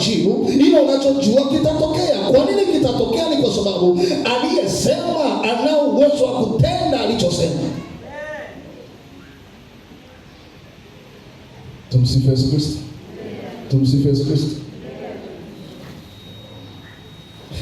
majibu, ila unachojua kitatokea. Kwa nini kitatokea? Ni kwa sababu aliyesema anao uwezo wa kutenda alichosema. Tumsifu Yesu Kristo. Tumsifu Yesu Kristo.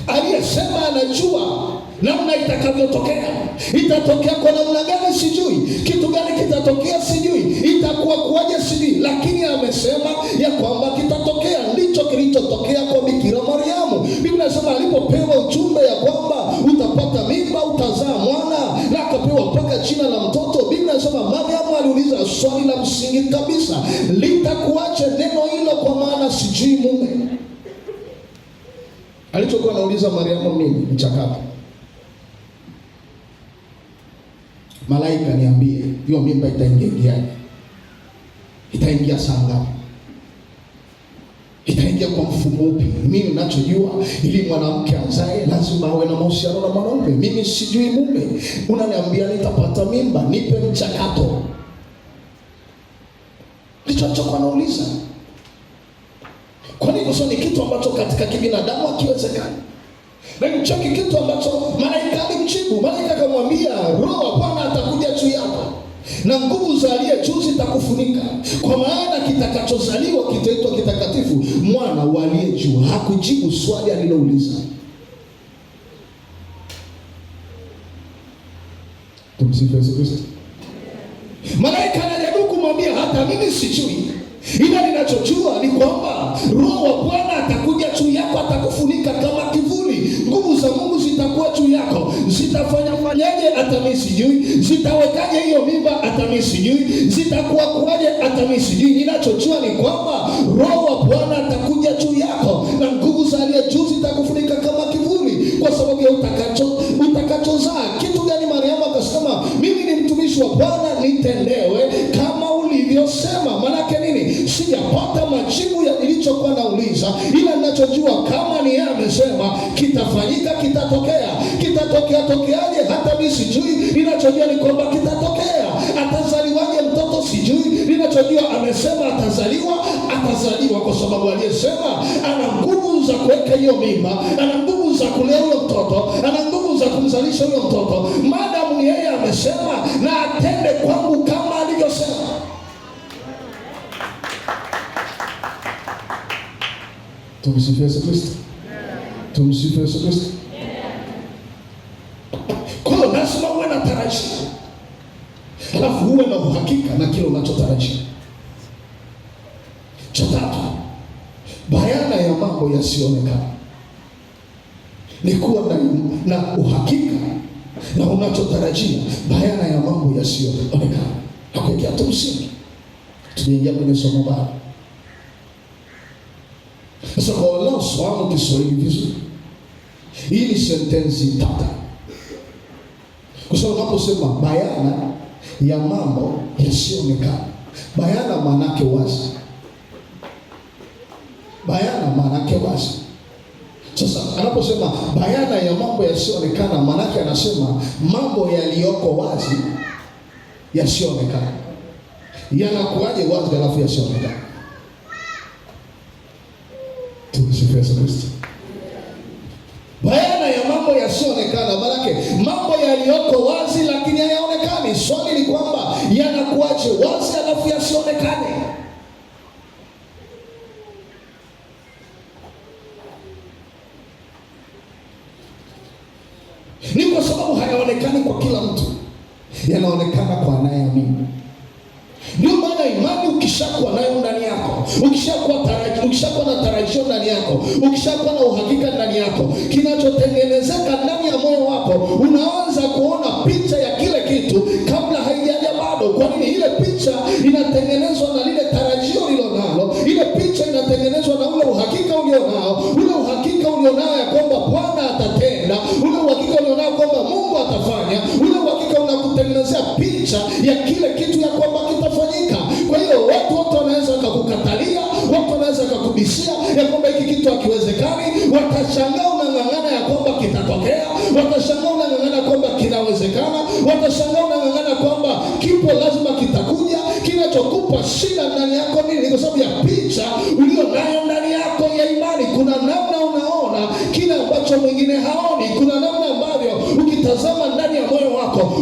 Aliyesema anajua namna itakavyotokea. Itatokea kwa namna gani sijui, kitu gani kitatokea sijui, itakuwa kuwaje sijui, lakini amesema ya kwamba kitatokea. Ndicho kilichotokea kwa Bikira Mariamu. Biblia inasema alipopewa ujumbe ya kwamba utapata mimba, utazaa mwana, na akapewa mpaka jina la mtoto, Biblia inasema Mariamu aliuliza swali la msingi kabisa, litakuaje neno hilo kwa maana sijui mume? Alichokuwa anauliza Mariamu nini? Mchakato. Malaika niambie, hiyo mimba itaingiaje? Itaingia saa ngapi? Itaingia kwa mfumo upi? Mimi ninachojua, ili mwanamke azae lazima awe na mahusiano na mwanaume. Mimi sijui mume. Unaniambia nitapata mimba, nipe mchakato. Ndicho alichokuwa anauliza. Kwa nini? Kwa sababu ni kitu ambacho katika kibinadamu hakiwezekani. Na hicho kitu ambacho malaika alimjibu. Malaika akamwambia, Roho wa Bwana atakuja juu yako, na nguvu za aliye juu zitakufunika. Kwa maana kitakachozaliwa kitaitwa kitakatifu, mwana wa aliye juu. Hakujibu swali alilouliza. Tumsifu Yesu Kristo. Malaika anajaribu kumwambia, hata mimi sijui, ila ninachojua ni kwamba Roho wa Bwana atakuja juu yako, atakufunika kama kivuli. Nguvu za Mungu zitakuwa juu yako. Zitafanya fanyaje? Hata mimi sijui. Zitawekaje hiyo mimba? Hata mimi sijui. Zitakuwa kuaje? Hata mimi sijui. Ninachojua ni kwamba Roho wa Bwana atakuja juu yako, na nguvu za aliye juu zitakufunika kama kivuli, kwa sababu ya utakachozaa. Kitu gani? Mariamu akasema, mimi ni mtumishi wa Bwana, nitendewe kama ulivyosema. Manake nini? Sijapata majibu ya nilichokuwa nauliza, ila ninachojua kama ni yeye amesema kitafanyika, kitatokea. Kitatokea tokeaje? Hata mimi sijui. Ninachojua ni kwamba kitatokea. Atazaliwaje mtoto? Sijui. Ninachojua amesema atazaliwa, atazaliwa, kwa sababu aliyesema ana nguvu za kuweka hiyo mimba, ana nguvu za kulea huyo mtoto, ana nguvu za kumzalisha huyo mtoto. Maadamu ni yeye amesema, na atende kwangu kama alivyosema. Tumsifu Yesu Kristo. Tumsifu Yesu Kristo. Kwa hiyo lazima uwe na tarajio, alafu uwe na uhakika na kile unachotarajia. Cha tatu, bayana ya mambo yasiyoonekana. Ni kuwa na uhakika na unachotarajia, bayana ya mambo yasiyoonekana. Na kuwekea tu msingi, tunaingia kwenye somo baya. Sasa kwa wala swali Kiswahili vizuri, hii ni sentensi tata. Kwa sababu unaposema bayana ya mambo yasiyoonekana, bayana maanake wazi. Bayana maanake wazi. Sasa anaposema bayana ya mambo yasiyoonekana, maanake anasema mambo yaliyoko wazi yasiyoonekana. Yanakuaje wazi alafu yasiyoonekana? Tumsifu Yesu Kristo. Bayana ya mambo yasiyoonekana, maanake mambo yaliyoko wazi lakini hayaonekani. Swali ni kwamba yanakuaje wazi alafu yasionekane? Ni kwa sababu hayaonekani kwa kila mtu, yanaonekana kwa anayeamini. Ndio maana imani ukishakuwa nayo ndani yako, ukishakuwa na tarajio ndani yako, ukishakuwa na uhakika ndani yako, kinachotengenezeka ndani ya moyo wako, unaanza kuona picha ya kile kitu kabla haijaja bado. Kwa nini? Ile picha inatengenezwa na lile tarajio ulilonalo. Ile picha inatengenezwa na ule uhakika ulionao, ule uhakika ulionao ya kwamba Bwana atatenda, ule uhakika ulionao kwamba Mungu atafanya, ule uhakika unakutengenezea picha ya kile kitu ya kwamba kitafanyika. Kwa hiyo watu wote wanaweza kukukatalia, watu wanaweza kukubishia ya kwamba hiki kitu hakiwezekani. Watashangaa unang'ang'ana ya kwamba kitatokea, watashangaa unang'ang'ana kwamba kinawezekana, watashangaa unang'ang'ana kwamba kipo lazima kitakuja. Kinachokupa shida ndani yako nini? Kwa sababu ya picha ulio nayo ndani yako ya imani.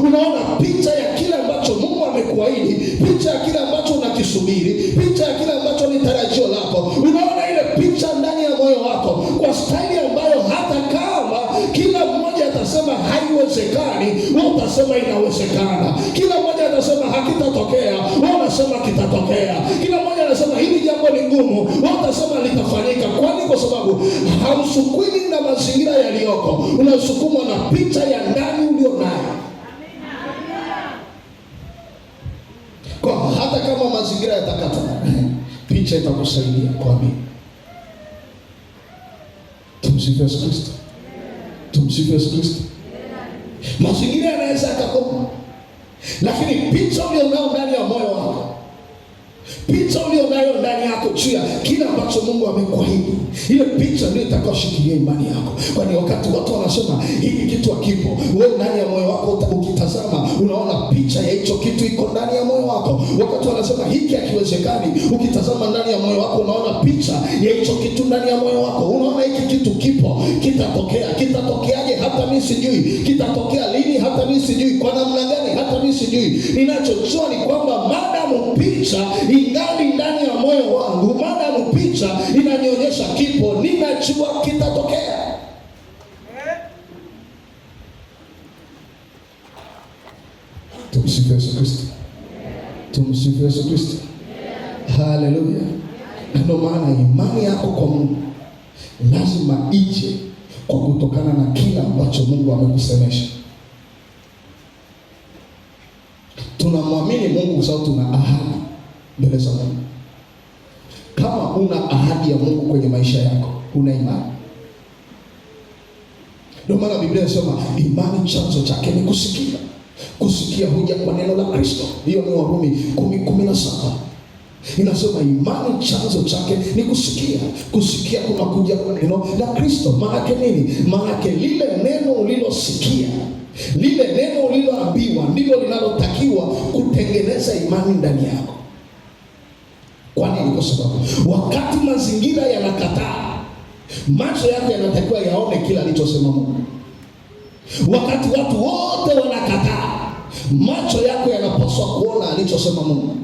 unaona picha ya kile ambacho Mungu amekuahidi, picha ya kile ambacho unakisubiri, picha ya kile ambacho ni tarajio lako. Unaona ile picha ndani ya moyo wako kwa staili ambayo hata kama kila mmoja atasema haiwezekani, wewe utasema inawezekana. Kila mmoja atasema hakitatokea, wewe unasema kitatokea. Kila mmoja anasema hili jambo ni ngumu, wewe utasema litafanyika. Kwani kwa sababu hausukumi na mazingira yaliyoko, unasukumwa na picha ya ndani ulionayo. Kwa hata kama mazingira yatakata, picha itakusaidia kuamini. Tumsifu Yesu Kristo. Tumsifu Yesu Kristo. Mazingira yanaweza yakakoma, lakini picha ulionayo ndani ya moyo wako, picha ulionayo ndani yako juu ya kile ambacho Mungu amekuahidi, ile picha ndio itakayoshikilia imani yako. Kwani wakati watu wanasema hiki kitu hakipo, wewe ndani ya moyo wako ukitazama unaona picha ya hicho kitu iko ndani ya moyo wako. Wakati wanasema hiki hakiwezekani, ukitazama ndani ya moyo wako unaona picha ya hicho kitu ndani ya moyo wako. Unaona hiki kitu kipo, kitatokea. Kitatokeaje? Hata mimi sijui. Kitatokea lini? Hata mimi sijui. Kwa namna gani? Hata mimi sijui. Ninachojua ni kwamba madamu picha ingali ndani ya moyo wangu, madamu picha inanionyesha kipo, ninajua kitatokea. Tumsifu Yesu Kristo. Tumsifu Yesu Kristo. Haleluya. Ndio maana imani yako kwa Mungu lazima ije kwa kutokana na kila ambacho Mungu amekusemesha. Tunamwamini Mungu kwa sababu tuna ahadi mbele za Mungu. Kama una ahadi ya Mungu kwenye maisha yako, una imani. Ndio maana Biblia inasema imani chanzo chake ni kusikia. Kusikia huja kwa neno la Kristo. Hiyo ni Warumi 10:17. Inasema imani chanzo chake ni kusikia. Kusikia kunakuja kwa neno la Kristo. Maana yake nini? Maana yake lile neno ulilosikia, lile neno uliloambiwa ndilo linalotakiwa kutengeneza imani ndani yako. Kwa nini? Kwa sababu wakati mazingira yanakataa, macho yako yanatakiwa yaone kila alichosema Mungu. Wakati watu wote wanakataa, macho yako yanapaswa kuona alichosema Mungu.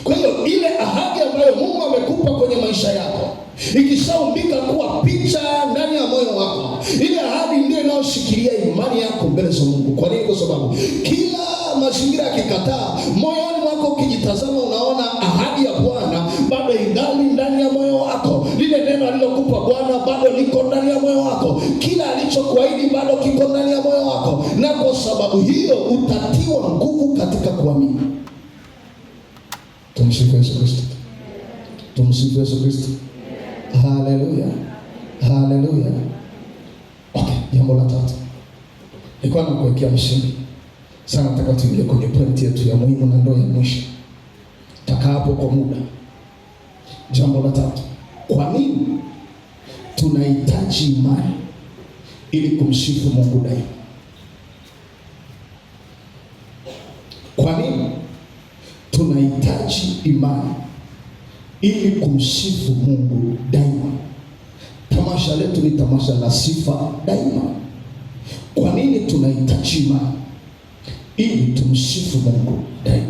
Kwa hiyo ile ahadi ambayo Mungu amekupa kwenye maisha yako ikishaumbika kuwa picha ndani ya moyo wako, ile ahadi ndiyo inayoshikilia imani yako mbele za Mungu. Kwa nini? Kwa sababu kila mazingira yakikataa, moyoni mwako ukijitazama unaona ahadi ya Bwana bado ingali ndani ya moyo wako. Lile neno alilokupa Bwana bado liko ndani ya moyo wako. Kila alichokuahidi bado kiko ndani ya moyo wako. Na kwa sababu hiyo utatiwa nguvu katika kuamini. Tumsifu Yesu Kristo. Tumsifu Yesu Kristo. Haleluya. Haleluya. Okay, jambo la tatu. Nilikuwa nakuwekea msingi. Sasa nataka tuingie kwenye point yetu ya muhimu na ndio ya mwisho. Takaa hapo kwa muda. Jambo la tatu. Kwa nini tunahitaji imani ili kumsifu Mungu daima? Kwa nini tunahitaji imani ili kumsifu Mungu daima? Tamasha letu ni tamasha la sifa daima. Kwa nini tunahitaji imani ili tumsifu Mungu daima?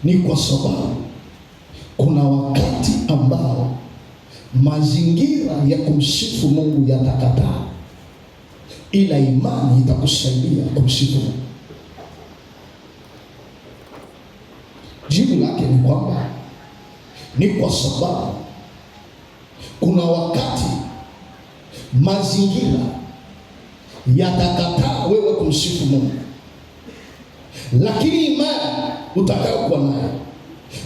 Ni kwa sababu kuna wakati ambao mazingira ya kumsifu Mungu yatakataa, ila imani itakusaidia kumsifu Mungu. Jibu lake ni kwamba ni kwa sababu kuna wakati mazingira yatakataa wewe kumsifu Mungu, lakini imani utakayokuwa nayo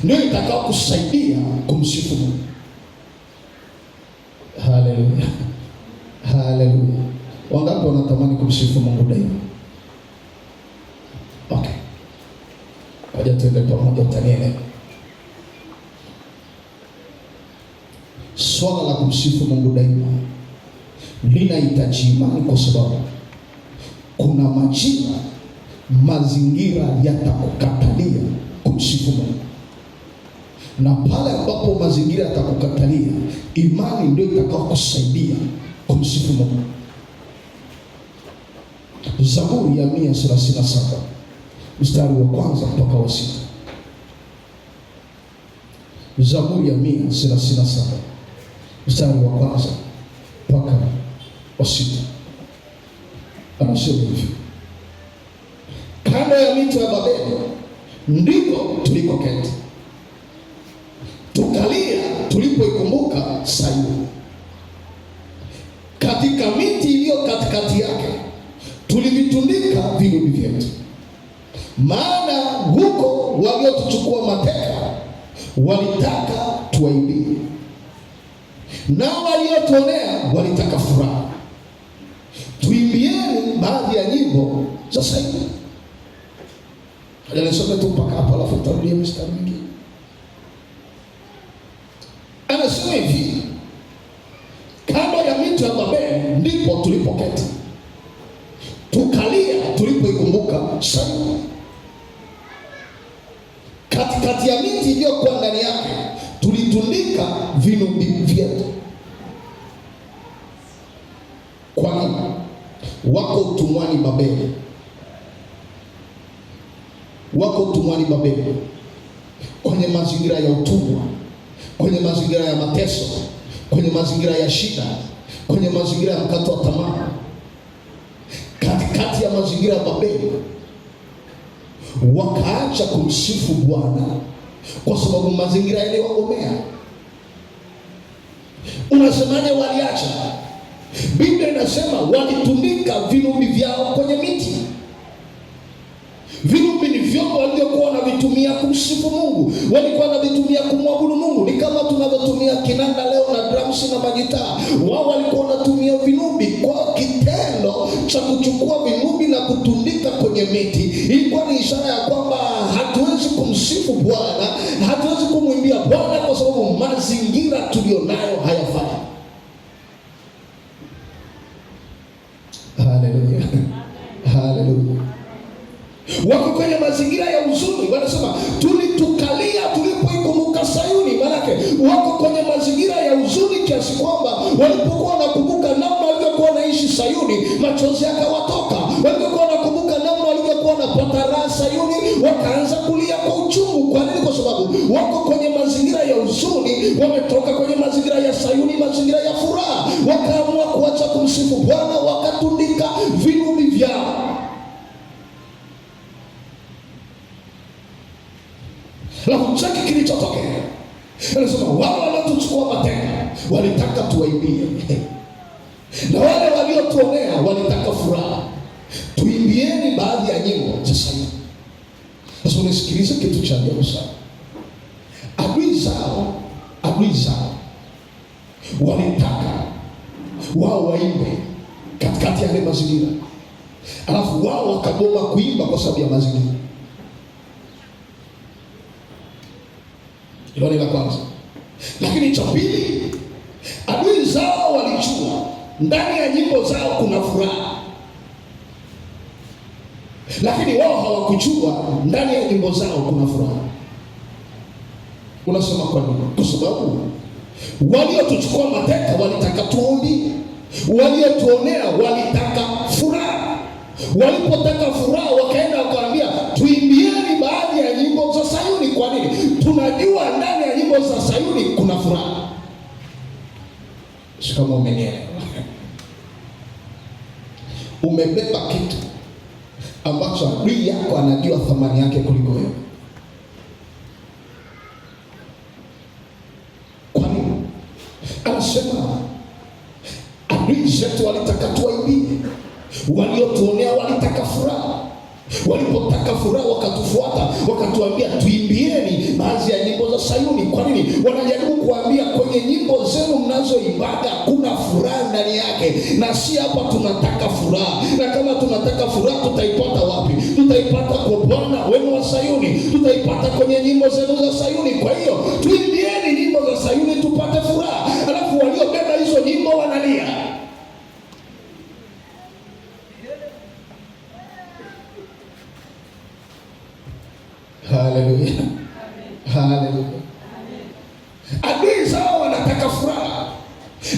ndio itakao kusaidia kumsifu Mungu. Haleluya. Haleluya. Wangapi wanatamani kumsifu Mungu daima? Okay. Wacha tuende pamoja tanielewa. Swala la kumsifu Mungu daima linahitaji imani kwa sababu kuna majira mazingira yatakukatalia kumsifu Mungu. Na pale ambapo mazingira yatakukatalia, imani ndio itakao kusaidia kumsifu Mungu. Zaburi ya 137 mstari wa kwanza mpaka wa 6. Zaburi ya 137 mstari wa kwanza mpaka wa 6. Anasema hivi: kando ya mito ya Babeli ndiko tulikoketi, tukalia tulipoikumbuka Sayuni. Katika miti iliyo katikati yake tulivitundika vinubi vyetu, maana huko waliotuchukua mateka walitaka tuwaibie, nao waliotuonea walitaka furaha. Tuimbieni baadhi ya nyimbo za Sayuni. Nisome tu mpaka hapo, alafu tutarudia mstari mwingine. Anasema hivi: kando ya mito ya Babeli ndipo tulipoketi, tukalia tulipoikumbuka Sayuni. Katikati ya miti iliyokuwa ndani yake tulitundika vinubi vyetu. Kwa nini? Wako utumwani Babeli, wako utumwani Babeli, kwenye mazingira ya utumwa, kwenye mazingira ya mateso, kwenye mazingira ya shida, kwenye mazingira ya mkato wa tamaa. Katikati ya mazingira ya Babeli wakaacha kumsifu Bwana kwa sababu mazingira yaliwagomea. Unasemaje waliacha? Biblia inasema walitundika vinubi vyao kwenye miti. Vinubi ni vyombo walivyokuwa wanavitumia kumsifu Mungu, walikuwa wanavitumia kumwabudu Mungu. Ni kama tunavyotumia kinanda leo na drums na magitaa. Wao walikuwa wanatumia vinubi. Kwa kitendo cha kuchukua vinubi na kutundika kwenye miti, ilikuwa ni ishara ya kwamba hatuwezi kumsifu Bwana, hatuwezi kumwimbia Bwana kwa sababu mazingira tulionayo hayafai. Haleluya, haleluya. Wako kwenye mazingira ya huzuni, wanasema tulitukalia tulipoikumbuka Sayuni. Maanake wako kwenye mazingira ya huzuni kiasi kwamba walipokuwa wanakumbuka namna walivyokuwa wanaishi Sayuni, machozi yakawatoka. Walipokuwa wanakumbuka namna walivyokuwa wanapata raha Sayuni, wakaanza kulia kwa uchungu. Kwa nini? Kwa sababu wako kwenye mazingira ya huzuni, wametoka kwenye mazingira ya Sayuni, mazingira ya furaha. Wakaamua kuacha kumsifu Bwana, wakatundika vinubi vyao. Lafu cheki kilichotokea. Anasema wale waliotuchukua mateka walitaka tuwaibie, na wale waliotuonea walitaka furaha. Tuimbieni baadhi ya nyimbo za Sayuni. Sasa unisikilize kitu cha ajabu sana. Adui zao walitaka wao waimbe katikati ya yale mazingira, alafu wao wakagoma kuimba kwa sababu ya mazingira. Hilo ni la kwanza. Lakini cha pili, adui zao walijua ndani ya nyimbo zao kuna furaha, lakini wao hawakujua ndani ya nyimbo zao kuna furaha. Unasema kwa nini? Kwa sababu waliotuchukua mateka walitaka tuombe, waliotuonea walitaka furaha. Walipotaka furaha, wakaenda wakaambia tuimbieni baadhi ya nyimbo za Sayuni. Kwa nini? Tunajua ndani ya nyimbo za Sayuni kuna furaha. Si kama umenielewa? Umebeba kitu ambacho adui yako anajua thamani yake kuliko wewe. Kwa nini? Anasema adui zetu walitaka tuwaibie, waliotuonea walitaka furaha. Walipotaka furaha wakatufuata, wakatuambia tuimbieni baadhi ya nyimbo za Sayuni. Kwa nini? Wanajaribu kuambia kwenye nyimbo zenu mnazoimbaga kuna furaha ndani yake, na si hapa tunataka furaha. Na kama tunataka furaha tutaipata wapi? Tutaipata kwa Bwana wenu wa Sayuni, tutaipata kwenye nyimbo zenu za Sayuni. Kwa hiyo tuimbieni nyimbo za Sayuni tupate furaha. Alafu waliobeba hizo nyimbo wanalia. Haleluya, haleluya. Adui zao wanataka furaha,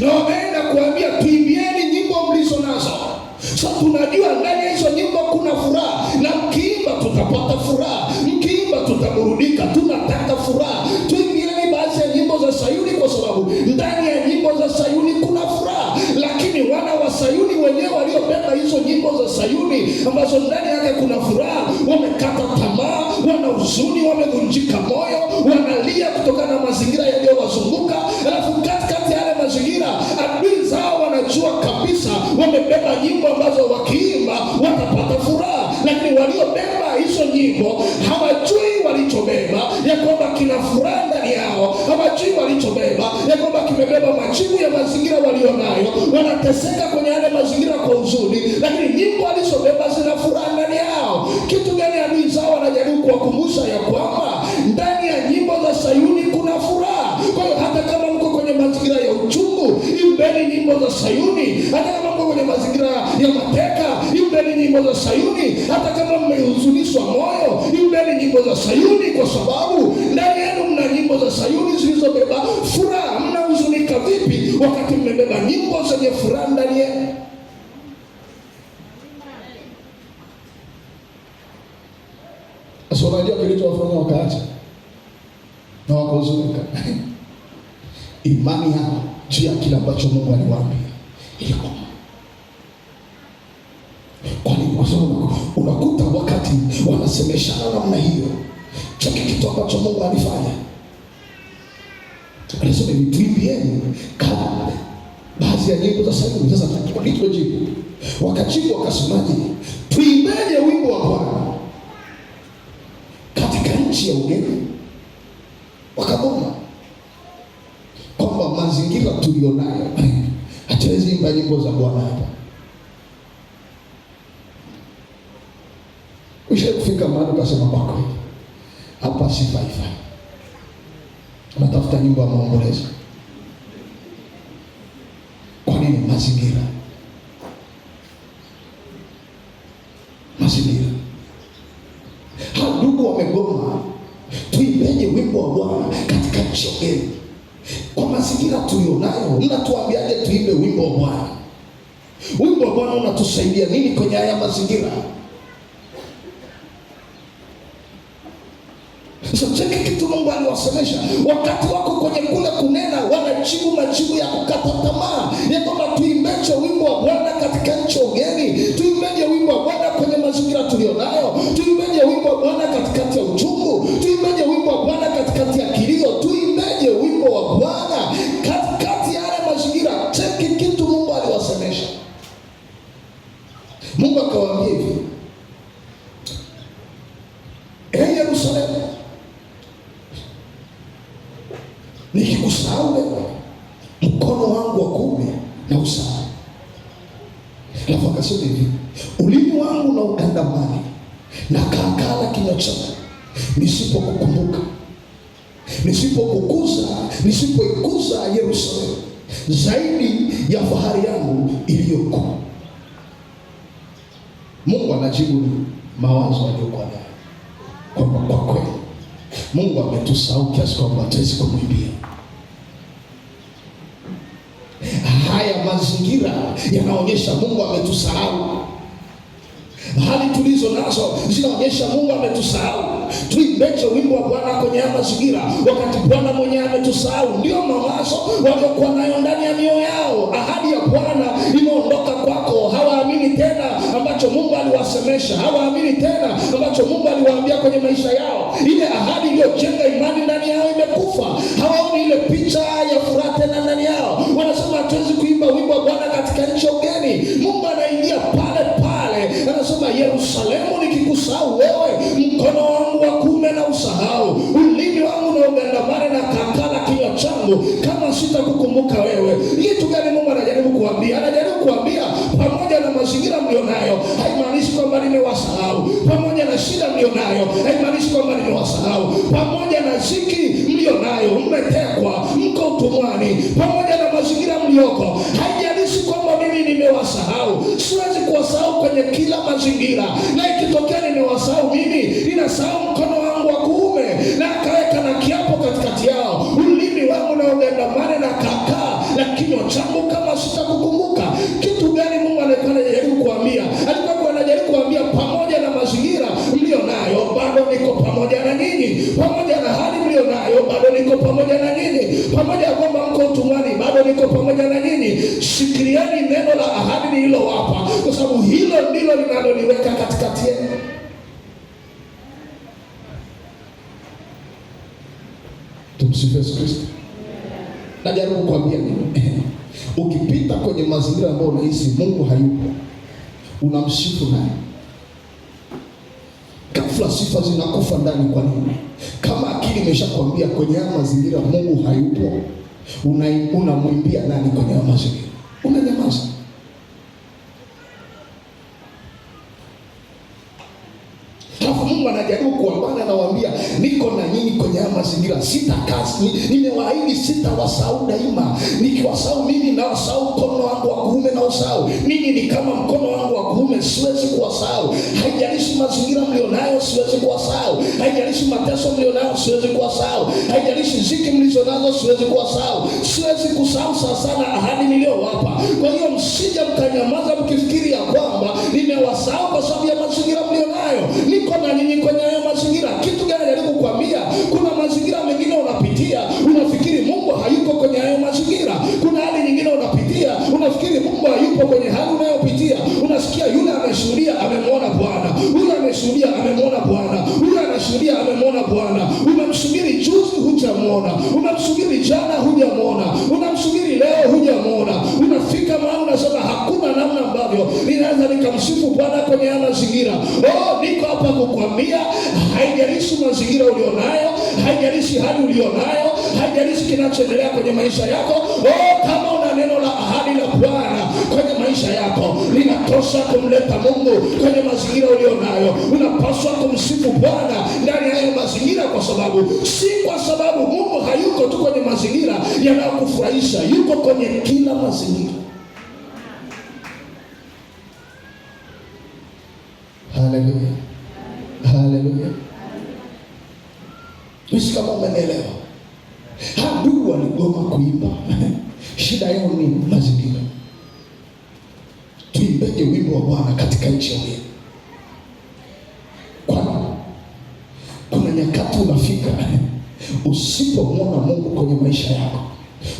na wameenda kuambia tuimbieni nyimbo mlizo nazo. So tunajua ndani ya hizo nyimbo kuna furaha, na mkiimba tutapata furaha, mkiimba tutaburudika. Tunataka furaha. Tuimbieni baadhi ya nyimbo za Sayuni, kwa sababu ndani ya nyimbo za Sayuni kuna furaha. Lakini wana wa Sayuni wenyewe waliobeba hizo nyimbo za Sayuni ambazo ndani yake kuna furaha, wamekata tamaa, wana huzuni, wamevunjika moyo, wanalia kutokana na mazingira yaliyowazunguka. Alafu katikati ya yale mazingira, adui zao wanajua kabisa wamebeba nyimbo ambazo wakiimba watapata furaha. Lakini waliobeba hizo nyimbo hawajui walichobeba, ya kwamba kina furaha ndani yao. Hawajui walichobeba, ya kwamba kimebeba majibu ya mazingira walionayo. Wanateseka kwenye yale mazingira kwa huzuni, lakini nyimbo walizobeba zina furaha ndani yao. Kitu gani adui zao wanajaribu kuwakumbusha? Ya kwamba ndani ya nyimbo za Sayuni kuna furaha. Kwa hiyo hata kama mko kwenye mazingira ya uchungu, imbeni nyimbo za Sayuni. Hata kama mko kwenye mazingira ya mateka, imbeni nyimbo za Sayuni. Hata kama mmehuzunishwa moyo, imbeni nyimbo za Sayuni, kwa sababu ndani yenu mna nyimbo za Sayuni zilizobeba furaha. Mnahuzunika vipi wakati mmebeba nyimbo zenye furaha ndani yenu? Sasa unajua kilichowafanya wakaacha na wakahuzunika? Imani yao juu ya kile ambacho Mungu aliwaambia ilikuwa. Kwa nini? Kwa sababu unakuta wakati wanasemeshana namna hiyo, chaki kitu ambacho Mungu alifanya. Alisema tuimbieni kama baadhi ya nyimbo za Sayuni. Sasa walipojibu, wakajibu wakasemaje? Tuimbeje wimbo wa Bwana katika nchi ya ugeni. Wakagoma kwamba mazingira tulionayo hatuwezi imba nyimbo za Bwana hapa. Ushawahi kufika mahali ukasema kwa kweli hapa sifaifai, unatafuta nyimbo ya maombolezo? Kwa nini? Mazingira. Ndugu wamegoma, tuimbeje wimbo wa Bwana katika nchi ya ugeni? Kwa mazingira tulionayo, mnatuambiaje tuimbe wimbo wa Bwana? Wimbo wa Bwana unatusaidia nini kwenye haya mazingira? So cheki kitu Mungu aliwasemesha. Wakati wako kwenye kule kunena, wanajibu majibu ya kukata tamaa, ya kwamba tuimbeje wimbo wa Bwana katika nchi ya ugeni? Tuimbeje wimbo wa Bwana kwenye mazingira tulionayo? Tuimbeje wimbo wa Bwana katikati ya uchungu? Tuimbeje wimbo wa Bwana katikati ya kilio? Tuimbeje wimbo wa Bwana katikati ya yale mazingira? Cheki kitu Mungu aliwasemesha. Mungu akawaambia hivi, Yerusalemu, nikikusahau wewe, mkono wangu wa kuume na usahau. Alafu akasema hivi, ulimi wangu na ukandamani na kaakala kinywa changu, nisipokukumbuka, nisipoikuza Yerusalemu zaidi ya fahari yangu iliyokuu. Mungu anajibu mawazo aliyokuwa nayo, kwamba kwa kweli Mungu ametusahau kiasi kwamba hatuwezi kumwimbia. Haya mazingira yanaonyesha Mungu ametusahau. Hali tulizo nazo zinaonyesha Mungu ametusahau. Tuimbeje wimbo wa Bwana kwenye mazingira wakati Bwana mwenyewe ametusahau? Ndio mawazo waliokuwa nayo ndani ya mioyo yao. Ahadi ya Bwana imeondoka kwako. Hawaamini tena ambacho Mungu aliwasemesha. Hawaamini tena ambacho Mungu aliwaambia kwenye maisha yao. Ile ahadi iliyojenga imani ndani yao imekufa. Hawaoni ile picha ya furaha tena ndani yao. Wanasema hatuwezi kuimba wimbo wa Bwana katika nchi ya ugeni. Mungu anaingia pale pale, anasema Yerusalemu, nikikusahau wewe, mkono wangu wa kuume na usahau, ulimi wangu na ugandamane na kakala kinywa changu, kama sitakukumbuka wewe. Kitu gani Mungu anajaribu kuambia? Anajaribu kuambia pamoja na mazingira mlionayo haimaanishi kwamba nimewasahau. Pamoja na shida mlionayo haimaanishi kwamba nimewasahau. Pamoja na ziki mlionayo, mmetekwa, mko utumwani, pamoja na mazingira mlioko, haijalishi kwamba mimi nimewasahau. Siwezi kuwasahau kwenye kila mazingira, na ikitokea nimewasahau mimi, ninasahau mkono wangu wa kuume na akaweka na kiapo katikati yao, ulimi wangu na ugandamane na kakaa na kinywa changu, kama sitakukumbuka. Kitu gani Mungu anajaribu kuambia? bado niko pamoja na nyinyi. Pamoja ya kwamba mko utumwani, bado niko pamoja na nyinyi. Shikilieni neno la ahadi nililowapa, kwa sababu hilo ndilo linaloniweka katikati yenu. Tumsifu Yesu Kristo. Najaribu kuambia nini? Ukipita kwenye mazingira ambayo unahisi Mungu hayupo, unamsifu nani? Ghafla sifa zinakufa ndani. Kwa nini? Kama akili imeshakwambia kwenye haya mazingira Mungu hayupo, unamwimbia nani kwenye haya mazingira? Unanyamaza. Mungu anajaribu kuambana na waambia, niko na nyinyi kwenye haya mazingira, sitakazi. Nimewaahidi sitawasahau daima. Nikiwasahau mimi na wasahau mkono wangu wa kuume na usahau. Ninyi ni kama mkono wangu wa kuume, siwezi kuwasahau. Haijalishi mazingira mlionayo, siwezi kuwasahau. Haijalishi mateso mlionayo, siwezi kuwasahau. Haijalishi ziki mlizonazo, siwezi kuwasahau. Siwezi kusahau sana ahadi niliyowapa. Kwa hiyo msije mkanyamaza mkifikiri ya kwamba nimewasahau kwa sababu ya mazingira mlionayo. Niko na nyinyi kwenye hayo mazingira. Kitu gani najaribu kuambia? Kuna mazingira mengine unapitia, unafikiri Mungu hayuko kwenye hayo mazingira. Kuna hali nyingine unapitia, unafikiri Mungu hayupo kwenye hali unayopitia. Unasikia yule ameshuhudia amemwona Bwana, yule ameshuhudia amemwona Bwana, yule anashuhudia amemwona Bwana. Umemsubiri juzi, hujamwona. Umemsubiri jana, hujamwona. Unamsubiri leo, hujamwona. Unafika mahali unasema hakuna namna ambavyo ninaweza nikamsifu Bwana kwenye haya mazingira. Niko hapa kukwambia, haijalishi mazingira ulionayo, haijalishi hali ulionayo, haijalishi kinachoendelea kwenye maisha yako. Kama una neno la ahadi la Bwana kwenye maisha yako, linatosha kumleta Mungu kwenye mazingira ulionayo. Unapaswa kumsifu Bwana ndani ya hayo mazingira, kwa sababu si kwa sababu Mungu hayuko tu kwenye mazingira yanayokufurahisha, yuko kwenye kila mazingira. Haleluya. Haleluya. Wisi kama umenielewa. Ndugu waligoma kuimba. Shida yao ni mazingira. Tuimbeje wimbo wa Bwana katika nchi yetu? Kuna nyakati unafika usipomwona Mungu kwenye maisha yako,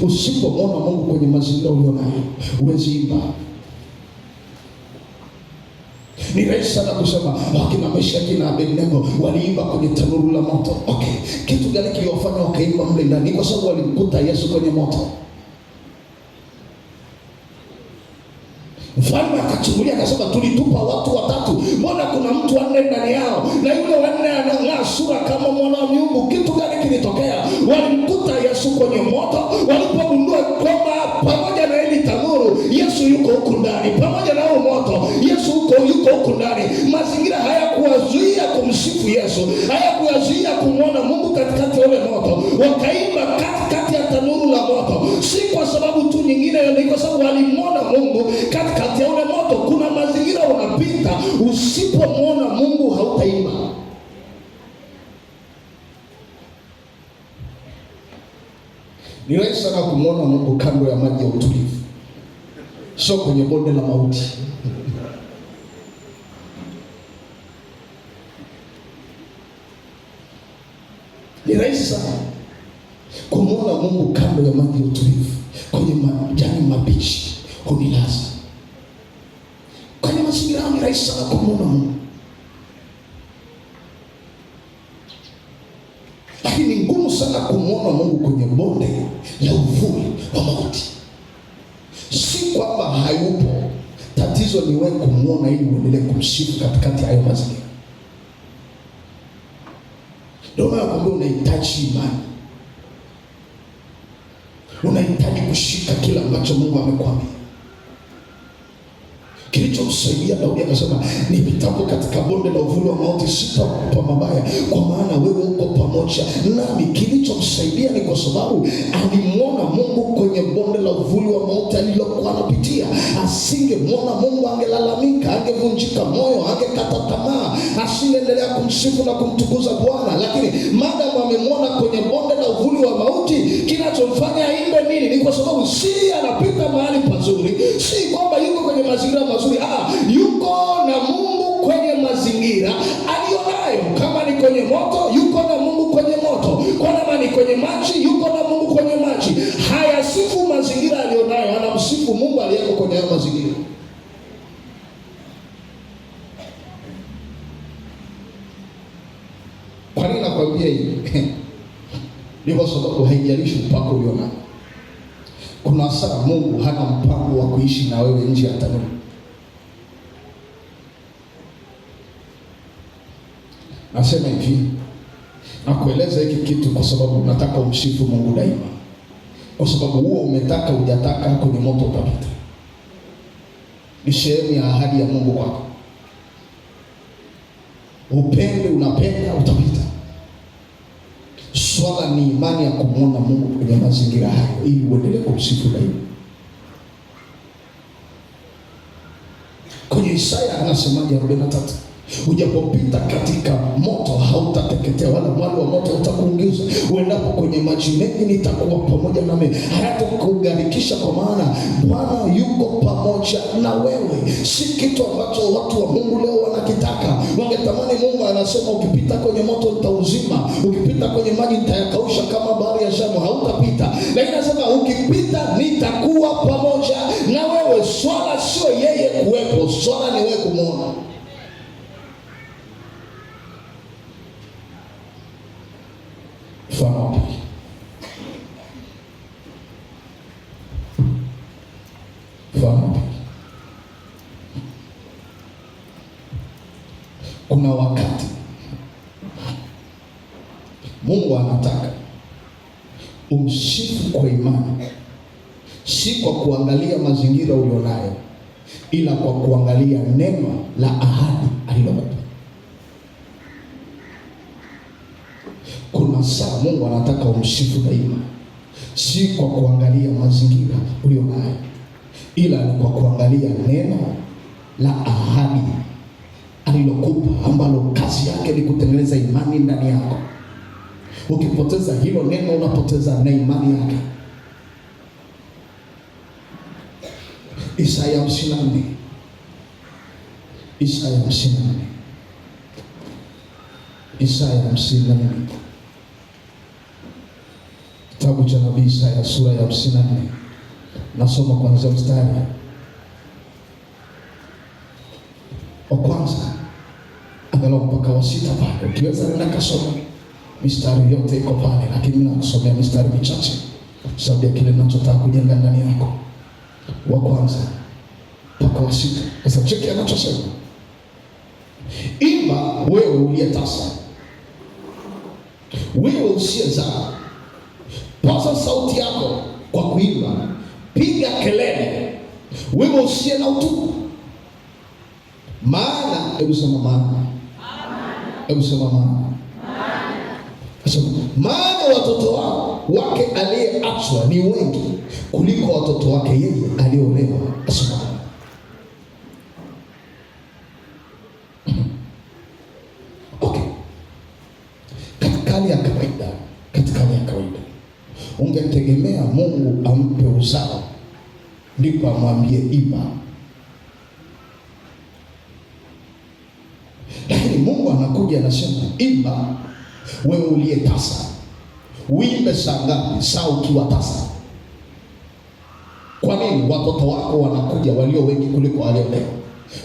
usipomwona Mungu kwenye mazingira ulionayo, huwezi imba. Ni rahisi sana kusema wakina Meshaki na Abednego waliimba kwenye tanuru la moto. Okay, kitu gani kiliwafanya wakaimba mle ndani? Kwa sababu walimkuta Yesu kwenye moto. Mfalme akachungulia akasema, tulitupa watu 3, mbona kuna mtu 4 ndani yao? Na yule 4 anang'aa sura kama mwana wa miungu. Kitu gani kilitokea? Walimkuta Yesu kwenye moto. Walipogundua kwamba pamoja na ile tanuru Yesu yuko huko ndani, pamoja na huo moto Yesu yuko huko ndani, mazingira hayakuwazuia kumsifu Yesu, hayakuwazuia kumwona Mungu katikati ya ule moto. Wakaimba katikati ya tanuru la moto, si kwa sababu tu nyingine, ni kwa sababu walimwona Mungu katikati ya ule moto. Kuna mazingira unapita, usipomwona Mungu hautaimba. Ni rahisi sana kumwona Mungu kando ya maji ya utulivu, sio kwenye bonde la mauti. Ni rahisi sana kumwona Mungu kando ya maji ya utulivu, kwenye majani mabichi hunilaza. Kwenye mazingira ni rahisi sana kumwona Mungu, lakini ni ngumu sana kumwona Mungu kwenye bonde la uvuli wa mauti. Si kwamba hayupo, tatizo ni wewe kumwona ili uendelee kumsifu katikati ya hayo mazingira. Ndio maana kwamba unahitaji imani, unahitaji kushika kila ambacho Mungu amekwambia. Kilichomsaidia Daudi akasema, nipitapo katika bonde la uvuli wa mauti sitaogopa mabaya, kwa maana wewe uko pamoja nami. Kilichomsaidia ni kwa sababu alimwona Mungu kwenye bonde la uvuli wa mauti alilokuwa anapitia. Asingemwona Mungu angelalamika, angevunjika moyo, angekata tamaa, asingeendelea kumsifu na kumtukuza Bwana. Lakini maadamu amemwona kwenye bonde la uvuli wa mauti, kinachomfanya aimbe nini? Ni kwa sababu si anapita mahali pazuri, si kwamba yuko kwenye mazingira mazuri, yuko na Mungu kwenye mazingira alionayo. Kama ni kwenye moto, yuko na Mungu kwenye moto. Kwa maana ni kwenye maji, yuko na Mungu kwenye maji. Hayasifu mazingira aliyonayo, anamsifu Mungu aliyeko kwenye hayo mazingira. Kwa nini nakwambia hivi? Ni kwa sababu haijalishi mpaka ulionao. Kuna saa Mungu hana mpango wa kuishi na wewe nje ya tanuru. Nasema hivi, nakueleza hiki kitu kwa sababu nataka umsifu Mungu daima. Kwa sababu huo umetaka hujataka, kwenye moto utapita. Ni sehemu ya ahadi ya Mungu kwako. Upende unapenda utapita. Swala ni imani ya kumuona Mungu kwenye mazingira hayo ili uendelee kumsifu daima. Kwenye Isaya anasemaje 43? Ujapopita katika moto hautateketea, wala mwali wa moto utakuunguza. Uendapo kwenye maji mengi nitakuwa pamoja nawe, hayatakugarikisha, kwa maana Bwana yuko pamoja na wewe. Si kitu ambacho watu wa Mungu leo wanakitaka. Wangetamani Mungu anasema ukipita kwenye moto nitauzima, ukipita kwenye maji nitayakausha kama bahari ya Shamu, hautapita. Lakini anasema ukipita nitakuwa pamoja na wewe. Swala sio yeye kuwepo, swala ni wewe kumuona. Kuna wakati Mungu anataka umsifu kwa imani, si kwa kuangalia mazingira ulionayo, ila kwa kuangalia neno la ahadi alilokupa. Kuna saa Mungu anataka umsifu daima, si kwa kuangalia mazingira ulionayo, ila ni kwa kuangalia neno la ahadi alilokupa, ambalo kazi yake ni kutengeneza imani ndani yako. Ukipoteza hilo neno, unapoteza na imani yake. Isaya 54. Isaya 54. Isaya 54. Kitabu cha nabii Isaya sura ya 54. Nasoma kuanzia mstari wa kwanza angalau mpaka wa 6 pale. Ukiweza nenda kasoma. Mistari yote iko pale, lakini mimi nakusomea mistari michache sababu ya kile ninachotaka kujenga ndani yako. Wa kwanza mpaka wa 6. Sasa cheki anachosema. Imba wewe uliyetasa, wewe usiyezaa, paza sauti yako kwa kuimba, piga kelele, wewe usiye na utupu. Maana, hebu sema maana. Hebu sema maana. Maana watoto wake aliyeachwa ni wengi kuliko watoto wake yeye aliyeolewa. Asema okay. Katika hali ya kawaida ungetegemea Mungu ampe uzao ndipo amwambie imba. Lakini Mungu anakuja anasema imba wewe uliyetasa. Uimbe saa ngapi? Saa ukiwa tasa. Kwa nini? Watoto wako wanakuja walio wengi kuliko waliolewa.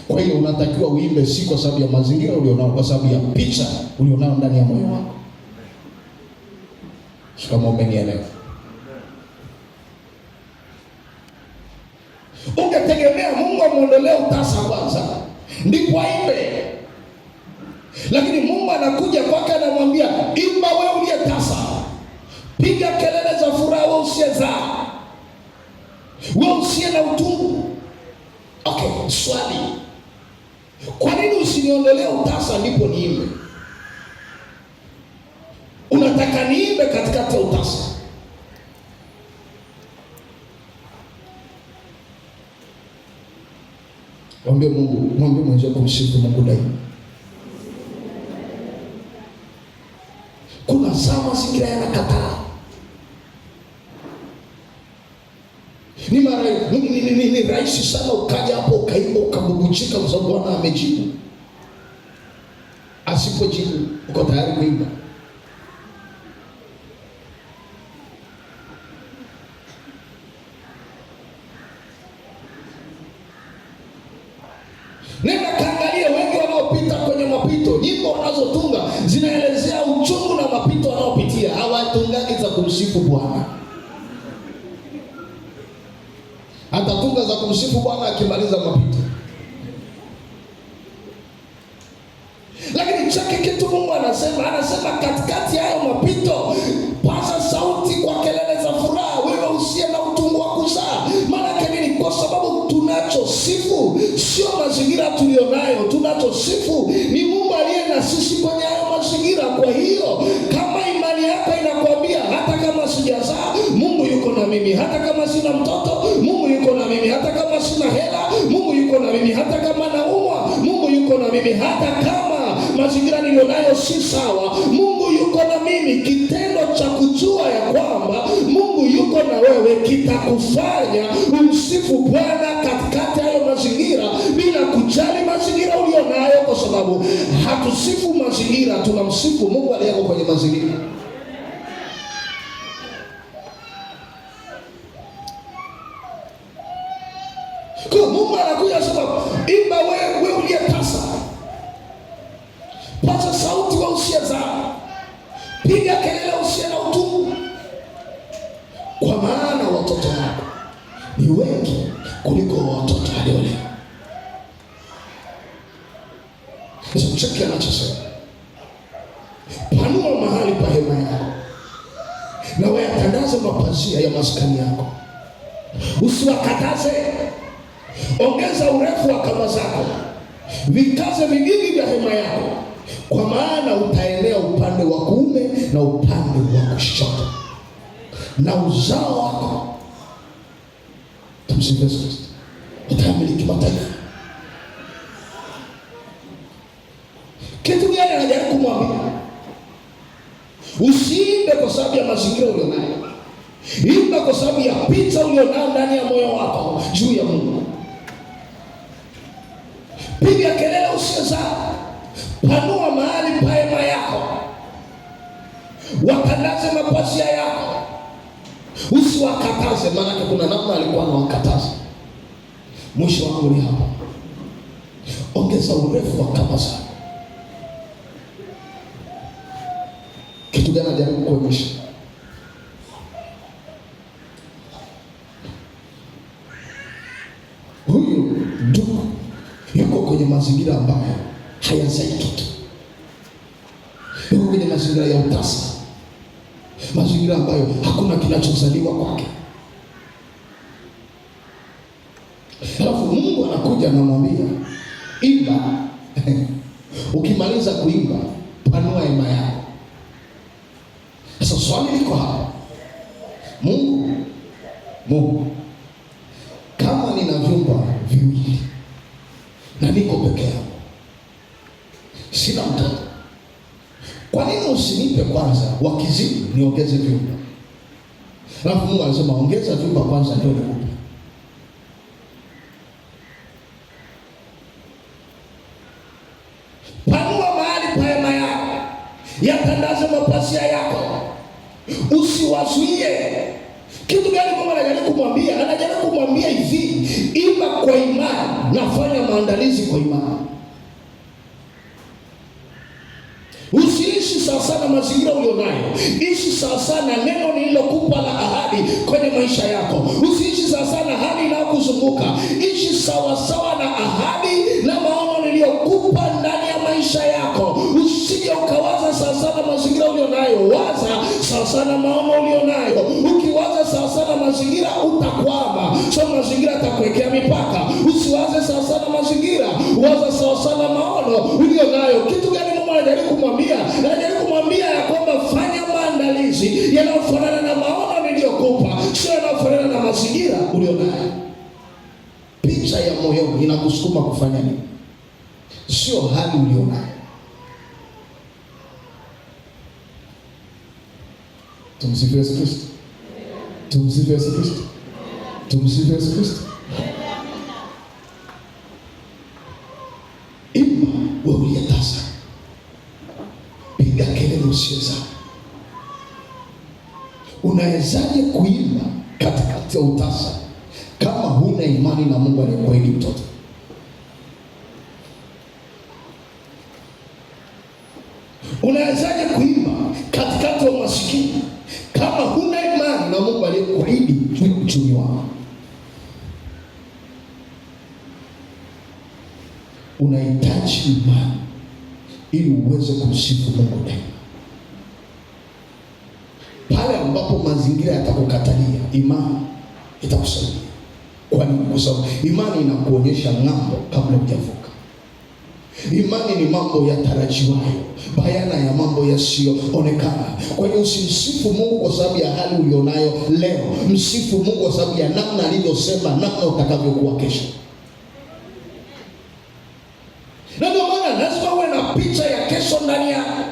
Kwa hiyo unatakiwa uimbe, si kwa sababu ya mazingira ulionao, kwa sababu ya picha ulionao ndani ya moyo wako. Kama umenielewa. Ungetegemea Mungu amuondolee utasa kwanza ndipo aimbe. Lakini Mungu anakuja kwake anamwambia imba wewe uliyetasa, piga kelele za furaha wewe usiyezaa, wewe usiye na utungu. Okay, swali. Kwa nini usiniondolee utasa ndipo niimbe? Unataka niimbe katikati ya utasa? Mwambie Mungu, mwambie mwenzako msifu Mungu daima. Kuna saa mazingira yanakataa. Ni rahisi sana ukaja hapo ukaimba ukabubuchika kwa sababu Bwana amejibu. Asipojibu uko tayari kuimba. mapito. Nyimbo wanazotunga zinaelezea uchungu na mapito wanaopitia. Hawatungagi za kumsifu Bwana. Atatunga za kumsifu Bwana akimaliza mapito. Lakini chake kitu Mungu anasema katikati ya hayo mapito, paza sauti kwa kelele za furaha, wewe usiye na utungu wa kuzaa. Maana nini? Kwa sababu tunachosifu sio mazingira tulionayo. Tunachosifu ni Mungu aliye na sisi kwenye hayo mazingira. Kwa hiyo kama imani yako inakwambia hata kama sijazaa, Mungu yuko na mimi. Hata kama sina mtoto, Mungu yuko na mimi. Hata kama sina hela, Mungu yuko na mimi. Hata kama naumwa, Mungu yuko na mimi. Hata kama mazingira nilionayo si sawa, Mungu yuko na mimi. Kitendo cha kujua ya kwamba Mungu yuko na wewe kitakufanya umsifu Bwana katikati hayo mazingira, bila kujali mazingira ulionayo, kwa sababu hatusifu mazingira, tunamsifu Mungu aliyeko kwenye mazingira. Kwa Mungu anakuja sasa, imba wewe uliyetasa, paza sauti wa usiyezaa, piga kelele usiye na utungu, kwa maana watoto wako ni wengi kuliko watoto waliolea. Sasa cheki anachosema, panua mahali pa hema yako na wayatandaze mapazia ya maskani yako. Usiwakataze, ongeza urefu wa kamba zako, vikaze vigingi vya hema yako, kwa maana utaenea upande wa kuume na upande wa kushoto, na uzao wako, tumsifu Yesu Kristo, utamiliki mataifa. Kitu gani anajaribu kumwambia? Usiimbe kwa sababu ya mazingira ulionayo. Imba kwa sababu ya picha ulionayo ndani ya moyo wako juu ya Mungu. Piga kelele usiyezaa, panua mahali pa hema yako, watandaze mapazia yako. Usiwakataze, maana kuna namna alikuwa anawakataza. Mwisho wangu ni hapa, ongeza urefu wa kamba zako. Kitu gani anajaribu kuonyesha? Huyu ndugu yuko kwenye mazingira ambayo hayazai kitu. Yuko kwenye mazingira ya utasa, mazingira ambayo hakuna kinachozaliwa kwake. Alafu Mungu anakuja anamwambia, imba. Ukimaliza kuimba, panua hema yako. Sasa swali liko hapa, Mungu, kama nina vyumba viwili na niko peke yangu, sina mtoto, kwa nini usinipe kwanza, wakizidi niongeze vyumba? Alafu Mungu anasema ongeza vyumba kwanza ndio nikupe. Panua mahali pa hema yako, yatandaze mapazia yako, usiwazuie. Kitu gani Mungu anajaribu kumwambia? Anajaribu kumwambia hivi, imba kwa imani, nafanya maandalizi kwa imani. Usiishi sawa na mazingira ulionayo, ishi sawa na neno nililokupa la ahadi kwenye maisha yako. Usiishi sawa na hali inayokuzunguka, ishi sawa na ahadi na maono niliyokupa ndani ya maisha yako. Usije ukawaza sawa na mazingira ulionayo, waza sawa na maono ulionayo. Ukiwaza sawa na mazingira utakwama, so mazingira atakuwekea mipaka. Usiwaze sawa na mazingira, waza sawa na maono ulionayo. Kitu gani Mungu anajaribu kumwambia? Anajaribu kumwambia ya kwamba fanya maandalizi yanayofanana na maono niliyokupa, sio yanayofanana na mazingira ulionayo. Picha ya moyo inakusukuma kufanya nini, sio hali ulionayo. Tumsifu Yesu Kristo. Tumsifu Yesu Kristo. Tumsifu Yesu Kristo. Imba wewe uliyetasa, piga kelele usiyezaa. Unawezaje kuimba katikati ya utasa kama huna imani na Mungu aliyekuahidi mtoto? Unawezaje kuimba katikati ya umasikini kama huna imani na Mungu aliyekuahidi juu ya uchumi wako? Unahitaji imani ili uweze kumsifu Mungu daima. Pale ambapo mazingira yatakukatalia, imani itakusaidia. Kwa nini? Kwa sababu imani inakuonyesha ng'ambo kabla hujavuka. Imani ni mambo yatarajiwayo, bayana ya mambo yasiyoonekana. Kwa hiyo usimsifu Mungu kwa sababu ya hali ulionayo leo. Msifu Mungu kwa sababu ya namna alivyosema, namna utakavyokuwa kesho. Na ndio maana lazima uwe na picha ya kesho ndani yako,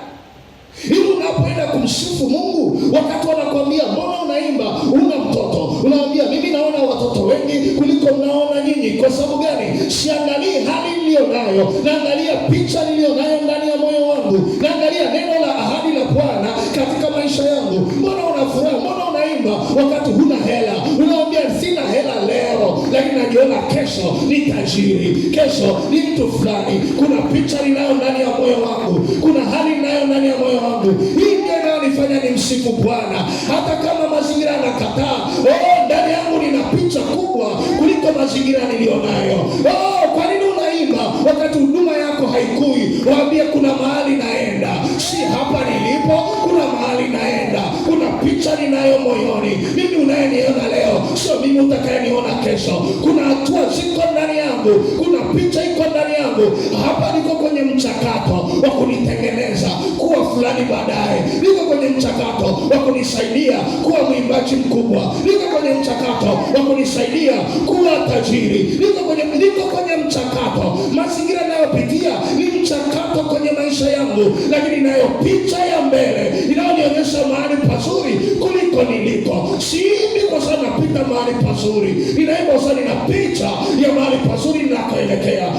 ili unapoenda kumsifu Mungu, wakati wanakuambia mbona unaimba una mtoto, unaambia mimi naona watoto wengi kuliko mnaona nyinyi. Kwa sababu gani? Siangalii hali niliyo nayo, naangalia picha niliyo nayo ndani ya moyo wangu, naangalia neno la ahadi la Bwana katika maisha yangu. Mbona unafurahi, mbona unaimba wakati huna hela? Unaambia sina hela leo, lakini najiona kesho ni tajiri, kesho ni mtu fulani. Kuna picha ninayo ndani ya moyo wangu, kuna hali ninayo ndani ya moyo wangu. Hii ndio inanifanya nimsifu Bwana hata kama mazingira yanakataa. Ndani yangu nina picha kubwa kuliko mazingira nilionayo. Kwa nini unaimba wakati huduma yako haikui? Waambie kuna mahali naenda, si hapa nilipo, kuna mahali naenda, kuna picha ninayo moyoni. Mimi unayeniona leo sio mimi utakayeniona kesho. Kuna hatua ziko ndani yangu, kuna picha iko ndani yangu. Hapa niko kwenye mchakato wa kunitengeneza kuwa fulani baadaye. Niko kwenye mchakato wa kunisaidia kuwa mwimbaji mkubwa. Niko kwenye mchakato wa kunisaidia kuwa tajiri. Niko kwenye mchakato. Mazingira ninayopitia ni mchakato kwenye maisha yangu, lakini nayo picha ya mbele inayonionyesha mahali pazuri kuliko niliko. Siimbi kwa sababu napita mahali pazuri, ninaimba kwa sababu nina picha ya mahali pazuri ninakoelekea.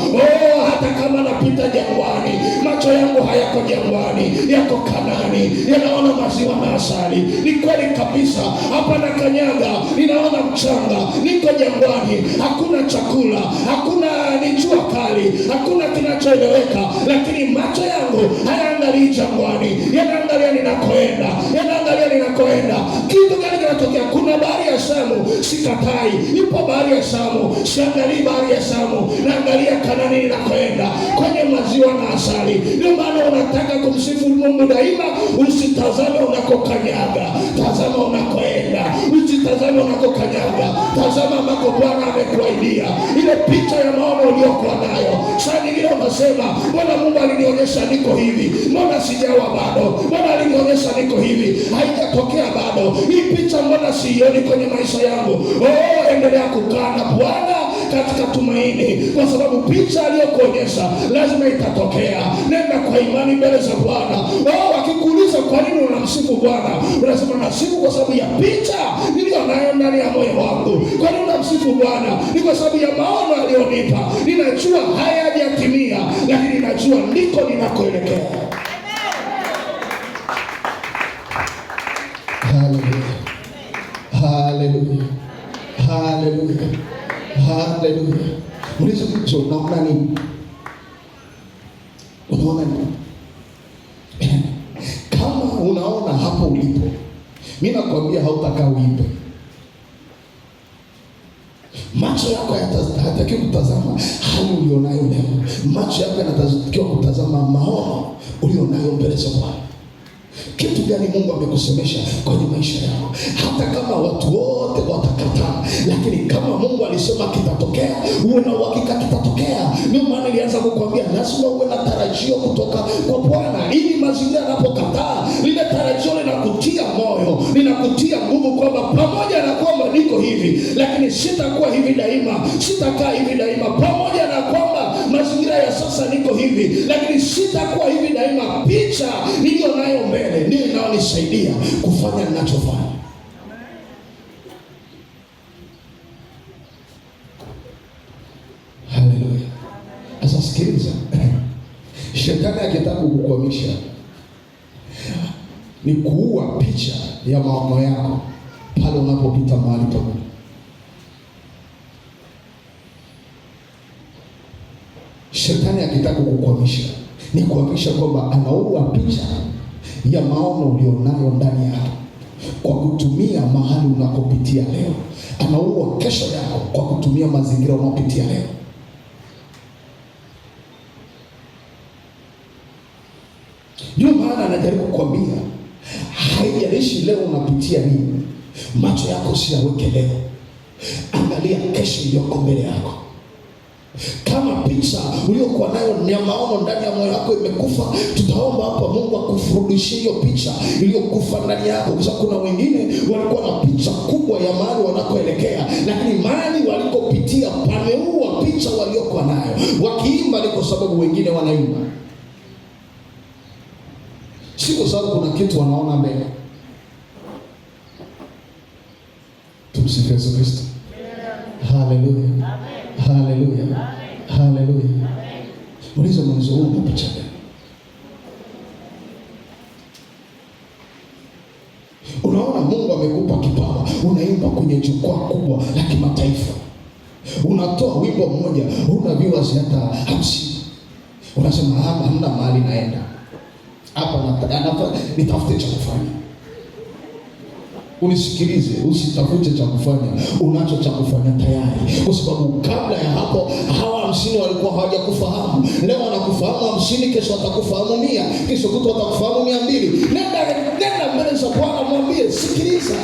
Hata kama napita jangwani, macho yangu hayako jangwani, yako Kanaani, yanaona maziwa na asali. Ni kweli kabisa, hapa na kanyaga ninaona mchanga. Niko jangwani, hakuna chakula, hakuna ni jua kali, hakuna kinachoeleweka, lakini macho yangu hayaangalii jangwani, yanaangalia ninakoenda, yanaangalia ninakoenda. Kitu gani kinatokea? Kuna bahari ya Shamu, sikatai, ipo bahari ya Shamu. Siangalii bahari ya Shamu, naangalia Kanaani ninakoenda, kwenye maziwa na asali. Ndio maana unataka kumsifu Mungu daima, usitazame unakokanyaga, tazama unakoenda. Usitazame unakokanyaga, tazama ambako Bwana amekuahidia. Ile picha ya maono uliyokuwa nayo. Sasa nyingine unasema mbona Mungu alinionyesha niko hivi, mbona sijawa bado, mbona alinionyesha niko hivi, haijatokea bado. Hii picha mbona sioni kwenye maisha yangu? Endelea kukaa na Bwana katika tumaini, kwa sababu picha aliyokuonyesha lazima itatokea. Nenda kwa imani mbele za Bwana. Wakikuuliza kwa nini unamsifu Bwana, unasema nasifu kwa sababu ya picha niliyo nayo ndani ya moyo wangu. Kwa nini unamsifu Bwana? Ni kwa sababu ya maono aliyonipa. Ninajua hayajatimia, lakini najua ndiko ninakoelekea. Haleluya, haleluya, haleluya, haleluya. Ulizo kicho unaona nini? Unaona nini? Kama unaona hapo ulipo, mimi nakwambia hautakaa uimbe. Macho yako hayatakiwi kutazama hali ulionayo leo. Macho yako yanatakiwa kutazama maono ulionayo mbele za Bwana. Kitu gani Mungu amekusemesha kwenye maisha yako? Hata kama watu wote watakataa, lakini kama Mungu alisema kitatokea, uwe na uhakika kitatokea. Ndio maana nilianza kukwambia lazima uwe na tarajio kutoka kwa Bwana, ili mazingira yanapokataa, lile tarajio linakutia moyo, linakutia nguvu kwamba pamoja na kwamba niko hivi, lakini sitakuwa hivi daima, sitakaa hivi daima. Pamoja na kwamba mazingira ya sasa niko hivi, lakini sitakuwa hivi daima. Picha niliyo nayo mbele ndio inayonisaidia kufanya ninachofanya. Haleluya. Sasa sikiliza. Shetani akitaka kukukwamisha ni kuua picha ya maono yako pale unapopita mahali pamoja. Shetani akitaka kukukwamisha ni kuhakikisha kwamba anaua picha ya maono ulionayo ndani yako kwa kutumia mahali unakopitia leo. Anaua kesho yako kwa kutumia mazingira unayopitia leo. Ndio maana anajaribu kukwambia, haijalishi leo unapitia nini, macho yako usiyaweke leo, angalia kesho iliyoko mbele yako. Kama picha uliokuwa nayo ni ya maono ndani ya moyo wako imekufa, tutaomba hapa Mungu akufurudishie hiyo picha iliyokufa ndani yako, kwa sababu kuna wengine walikuwa na picha kubwa ya mahali wanakoelekea, lakini mahali walikopitia pameua picha waliokuwa nayo. Wakiimba ni kwa sababu wengine wanaimba, si kwa sababu kuna kitu wanaona mbele. Tumsifu Yesu Kristo. Haleluya. Haleluya. Haleluya. Uliza mwanzo huu na picha gani? Unaona Mungu amekupa kipawa, unaimba kwenye jukwaa kubwa la kimataifa. Unatoa wimbo mmoja, una viewers hata 50. Unasema hamna mahali naenda. Hapa nitafute cha kufanya. Unisikilize, usitafute cha kufanya, unacho cha kufanya tayari. Kwa sababu kabla ya hapo hawa 50 walikuwa hawajakufahamu. Leo wanakufahamu 50, kesho watakufahamu 100, kesho kutwa watakufahamu 200. Nenda mbele za Bwana, mwambie sikiliza.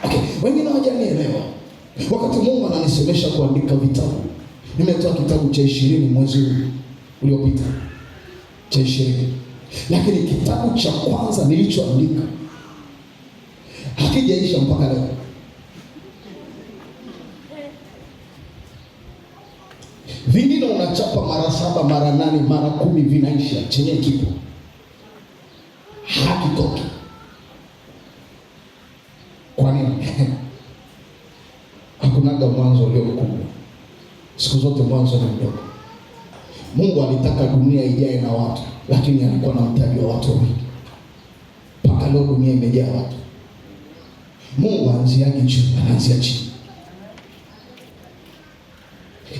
Okay, wengine hawajanielewa. Wakati Mungu ananisemesha kuandika vitabu, nimetoa kitabu cha 20 mwezi uliopita, cha 20. Lakini kitabu cha kwanza nilichoandika hakijaisha mpaka leo. Vingine unachapa mara 7, mara 8, mara 10 vinaisha, chenye kipo hakitoki. Kwa nini? Hakunaga mwanzo ulio mkubwa. Siku zote mwanzo ni mdogo. Mungu alitaka dunia ijae na watu, lakini alikuwa na mtaji wa watu wengi. Mpaka leo dunia imejaa watu. Mungu haanziagi juu, anaanzia chini.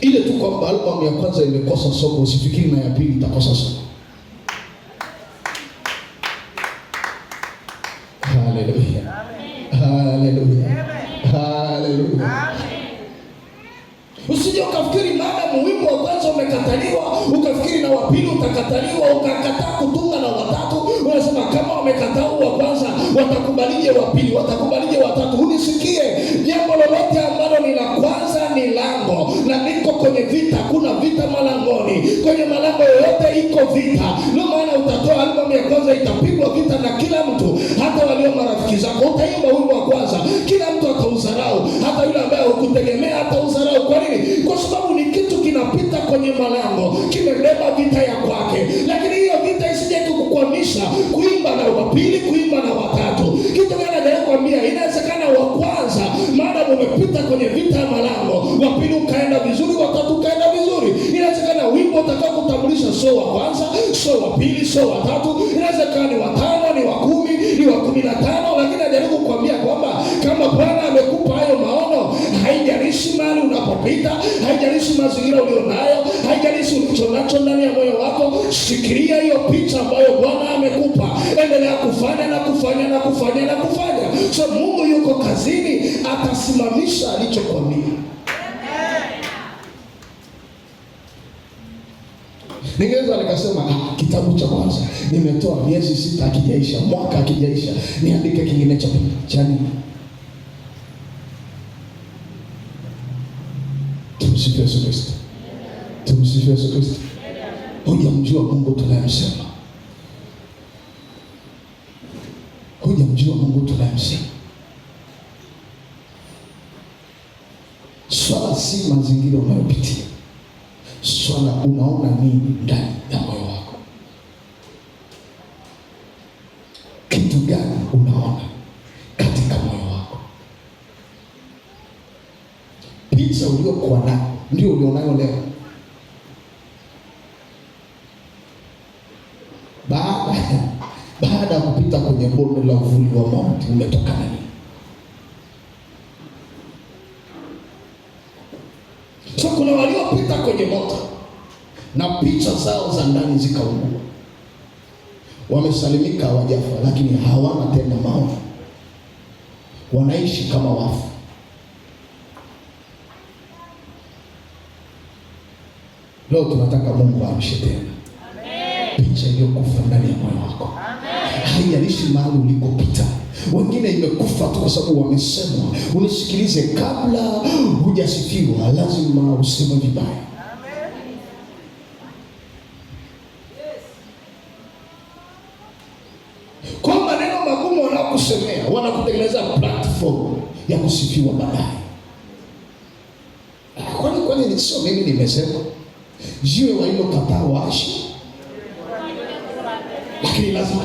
Ile tu kwamba albamu ya kwanza imekosa soko, usifikiri na ya pili itakosa soko. Haleluya. Haleluya. Haleluya. Usije ukafikiri maana wimbo wa kwanza umekataliwa, ukafikiri na wa pili utakataliwa, ukakataa kutunga na watatu. Unasema kama wamekataa wa kwanza, watakubalije wa pili, watakubalije wa tatu? Unisikie, jambo lolote ambalo ni la kwanza ni lango, na niko kwenye vita. Kuna vita malangoni, kwenye malango yoyote iko vita. Ndio maana utatoa albamu ya kwanza, itapigwa vita na kila mtu, hata walio marafiki zako. Utaimba wimbo wa kwanza, kila mtu ataudharau, hata yule ambaye hukutegemea ataudharau. Kwa nini? Kwa sababu ni kitu kinapita kwenye malango, kimebeba vita ya kwake. Lakini hiyo vita isije kukukwamisha kuimba na wa pili, kuimba na watatu. Kitu gani anayekwambia? Inawezekana wa kwanza, maana umepita kwenye vita ya malango, wa pili ukaenda vizuri, wa tatu ukaenda vizuri. Inawezekana wimbo utakao kutambulisha sio wa kwanza, sio wa pili, sio wa tatu. Inawezekana ni wa 5, ni wa 10, ni wa 15. Lakini anajaribu kukwambia kwamba kama Bwana amekupa hayo maono, haijalishi mahali unapopita, haijalishi mazingira ulionayo, haijalishi ulichonacho ndani ya moyo wako, shikilia hiyo picha ambayo Bwana amekupa. Endelea kufanya na kufanya na kufanya na kufanya. So Mungu yuko kazini, atasimamisha alichokwambia. Ningeweza nikasema kitabu cha kwanza nimetoa miezi 6 hakijaisha, mwaka hakijaisha, niandike kingine cha nini? Tumsifu Yesu Kristo. Tumsifu Yesu Kristo. Hujamjua Mungu tunayemsema. Hujamjua Mungu tunayemsema. Swala si mazingira unayopitia. Swala unaona nini ndani ya moyo wako? Kitu gani unaona katika moyo wako? Picha uliokuwa nayo ndio ulionayo leo. Baada ya kupita kwenye bonde la uvuli wa mauti, umetoka nani? So kuna waliopita kwenye moto na picha zao za ndani zikaungua. wamesalimika, hawajafa, lakini hawana tena maono, wanaishi kama wafu. Leo tunataka Mungu amshe tena picha iliyokufa ndani ya moyo wako. Haijalishi mahali ulikopita. Wengine imekufa tu kwa sababu wamesemwa. Unisikilize, kabla hujasifiwa lazima useme vibaya. Kwa maneno magumu wanakusemea, wanakutengeneza platform ya kusifiwa baadaye. Kwani sio mimi nimesema? Jiwe wa hilo kataa waashi, lakini lazima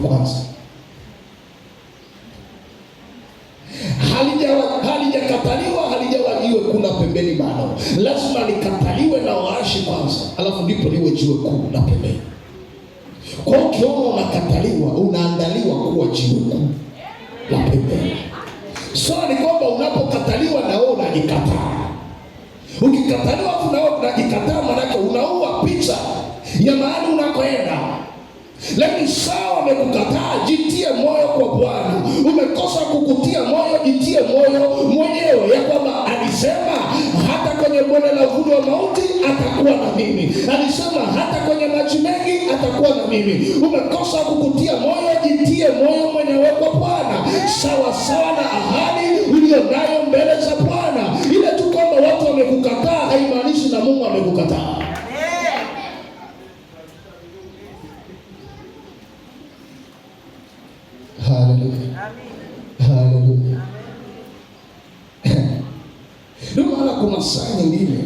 kwanza halijakataliwa, halijawa jiwe kuna pembeni bado. Lazima likataliwe na waashi kwanza, alafu ndipo liwe jiwe kuu na pembeni. Kwa hiyo ukiona unakataliwa, unaandaliwa kuwa jiwe kuu la pembeni. Swali ni kwamba unapokataliwa na wewe unajikataa. Ukikataliwa na wewe unajikataa, maana unaua picha ya mahali unakoenda. Lakini sawa, umekukataa, jitie moyo kwa Bwana. Umekosa kukutia moyo, jitie moyo mwenyewe ya kwamba alisema hata kwenye bonde la uvuli wa mauti atakuwa na mimi. Alisema hata kwenye maji mengi atakuwa na mimi. Umekosa kukutia moyo, jitie moyo mwenyewe kwa Bwana, sawa sawa na ahadi uliyo nayo mbele za Bwana. Ile tu kwamba watu wamekukataa haimaanishi na Mungu amekukataa. Haleluya. Haleluya. Ndio maana kuna saa nyingine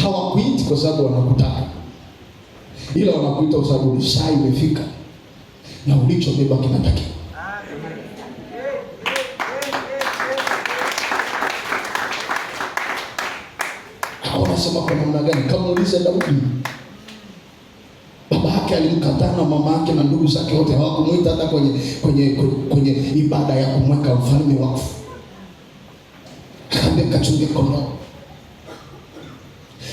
hawakuiti kwa sababu wanakutaka, ila wanakuita kwa sababu saa imefika na ulichobeba kinatakiwa. Wanasema kwa namna gani? Kama ulize Daudi, baba yake alimkataa na mama yake na ndugu zake wote hawakumuita hata kwenye ibada ya kumweka mfalme wakfu. Akaambia kachunge kondoo.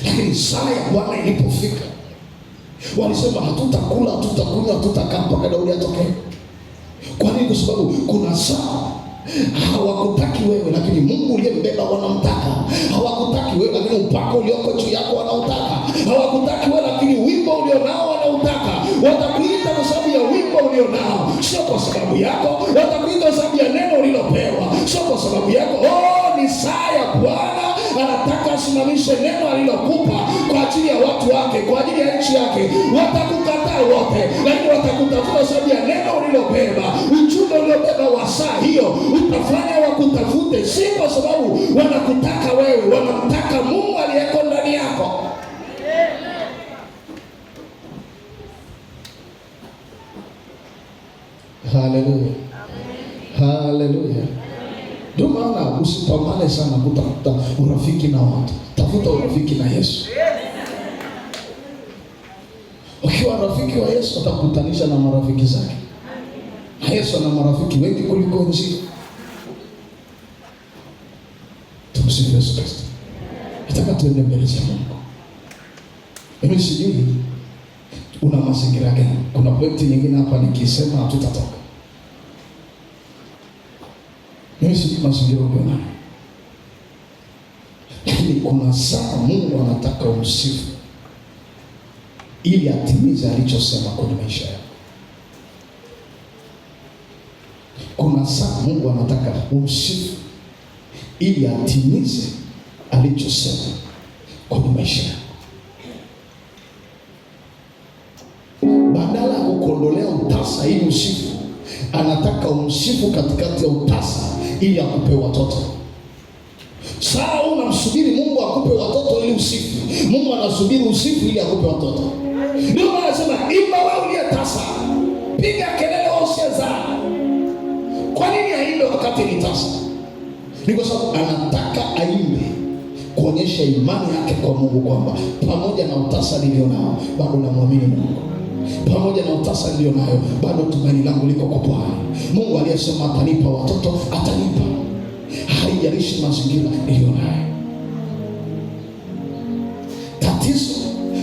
Lakini saa ya Bwana ilipofika, walisema hatutakula, hatutakunywa, hatutakaa mpaka Daudi atokee. Kwa nini? Kwa sababu kuna saa hawakutaki wewe, lakini Mungu uliyembeba wanamtaka. Hawakutaki wewe, lakini upako ulioko juu yako wanautaka. Hawakutaki wewe, lakini wimbo ulionao wanautaka. Watakuita kwa sababu ya wimbo ulionao, sio kwa sababu yako. Watakuita kwa sababu ya neno ulilopewa, sio kwa sababu yako. Ni saa ya Bwana, anataka asimamishe neno alilokupa kwa ajili ya watu wake, kwa ajili ya nchi yake. Watakukataa wote, lakini watakutafuta kwa sababu ya neno ulilobeba, ujumbe uliobeba wa saa hiyo. Utafanya wakutafute, si kwa sababu wanakutaka wewe, wanamtaka Mungu aliyeko ndani yako. Haleluya. Haleluya. Ndio maana usipambane sana kutafuta urafiki na watu. Tafuta urafiki na Yesu. Ukiwa rafiki wa Yesu atakutanisha na marafiki zake. Na Yesu ana marafiki wengi kuliko wenzake. Tumsifu Yesu Kristo. Nataka tuende mbele za Mungu. Mimi sijui una mazingira gani. Kuna pointi nyingine hapa nikisema hatutatoka. Mimi sijui mazingira gani. Lakini kuna saa Mungu anataka umsifu ili atimize alichosema kwenye maisha yako. Kuna saa Mungu anataka umsifu ili atimize alichosema kwenye maisha yako. Badala ya kukuondolea utasa ili usifu, anataka umsifu katikati ya utasa ili akupe watoto. Saa unamsubiri Mungu akupe watoto ili usifu. Mungu anasubiri usifu ili akupe watoto. Ndio maana anasema imba wewe uliyetasa, piga kelele wewe usiyezaa. Kwa nini aimbe wakati ni tasa? Ni kwa sababu anataka aimbe kuonyesha imani yake kwa Mungu, kwamba pamoja na utasa nilio nao bado namwamini Mungu. Pamoja na utasa nilio nayo bado tumaini langu liko kwa Bwana. Mungu aliyesema atanipa watoto atanipa. Haijalishi mazingira nilio nayo. Tatizo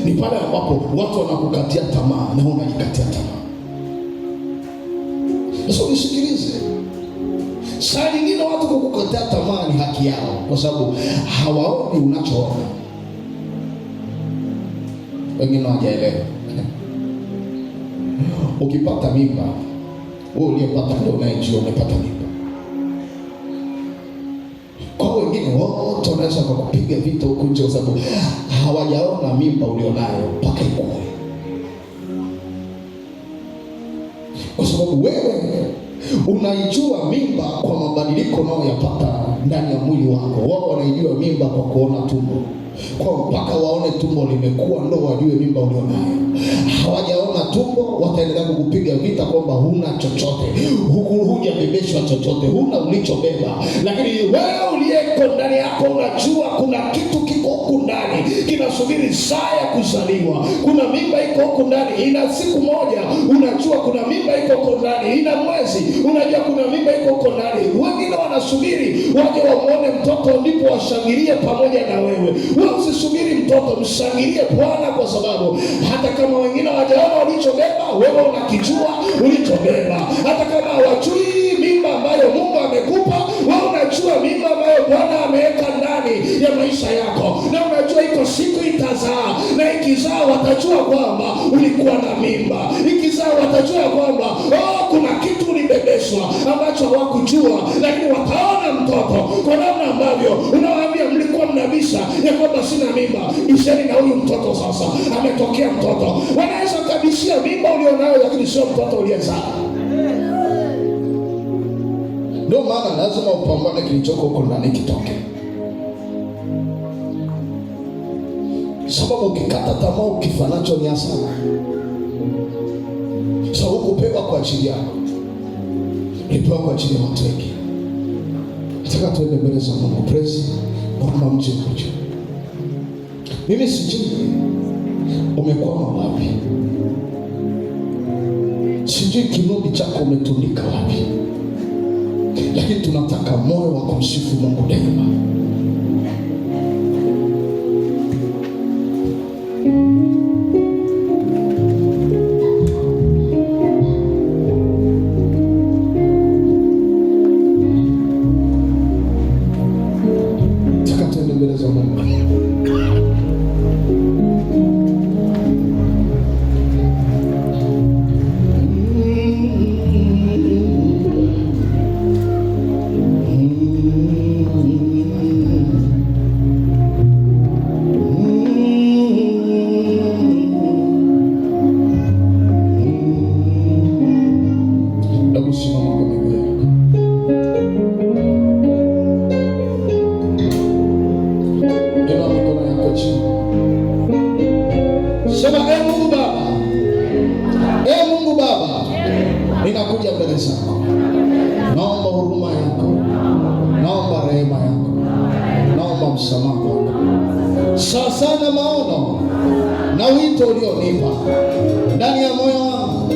ni pale ambapo watu wanakukatia tamaa na unajikatia tamaa. Sasa nisikilize. Saa nyingine watu kukukatia tamaa ni haki yao, kwa sababu hawaoni unachoona. Wengine hawajaelewa. Ukipata mimba, wewe uliyepata ndio unayejua umepata mimba. Kwa wengine wote wanaweza kukupiga vita huko nje, kwa sababu hawajaona mimba ulionayo mpaka ikue. Kwa sababu wewe unaijua mimba kwa mabadiliko unayoyapata ndani ya mwili wako. Wao wanaijua mimba kwa kuona tumbo, kwa mpaka waone tumbo limekuwa ndo wajue mimba ulionayo. Hawajaona tumbo, wataendelea kukupiga vita kwamba huna chochote, hujabebeshwa chochote, huna ulichobeba. Lakini wewe uliyeko ndani yako unajua kuna kitu kiko huku ndani kinasubiri saa ya kuzaliwa. Kuna mimba iko huku ndani, ina siku moja, unajua kuna mimba iko huko ndani, ina mwezi, unajua kuna mimba iko huko ndani. Wengine wanasubiri waje wamuone mtoto ndipo washangilie pamoja na wewe. Wewe usisubiri mtoto, mshangilie Bwana, kwa sababu hata kama wengine hawajaona ulichobeba, wewe unakijua ulichobeba. Hata kama hawajui mimba ambayo Mungu amekupa, wewe unajua mimba ambayo Bwana ameweka ndani ya maisha yako, na unajua iko siku itazaa, na ikizaa watajua kwamba ulikuwa na mimba. Ikizaa watajua kwamba kuna kitu ulibebeshwa ambacho hawakujua, lakini wataona mtoto kwa namna ambavyo unawaambia mlikuwa mnabisha ya kwamba sina mimba, isheni na huyu mtoto sasa ametokea mtoto. Wanaweza kabishia mimba ulionayo, lakini sio mtoto uliyezaa. Ndio maana lazima upambane kilichoko huko ndani kitoke. Sababu ukikata tamaa, ukifanacho ni hasara. Sababu hukupewa kwa ajili yako, ulipewa kwa ajili ya watu wengi. Nataka tuende mbele za Mungu. Praise Bwana, mje kuja. Mimi sijui umekwama wapi, sijui kinubi chako umetundika wapi, lakini tunataka moyo wa kumsifu Mungu daima. Nataka tuende mbele za Mungu. Sema, Mungu Baba, Mungu Baba, ninakuja mbele zako. Naomba huruma yako, naomba rehema yako, naomba msamaha wako. Sasa na maono na wito ulionipa ndani ya moyo wangu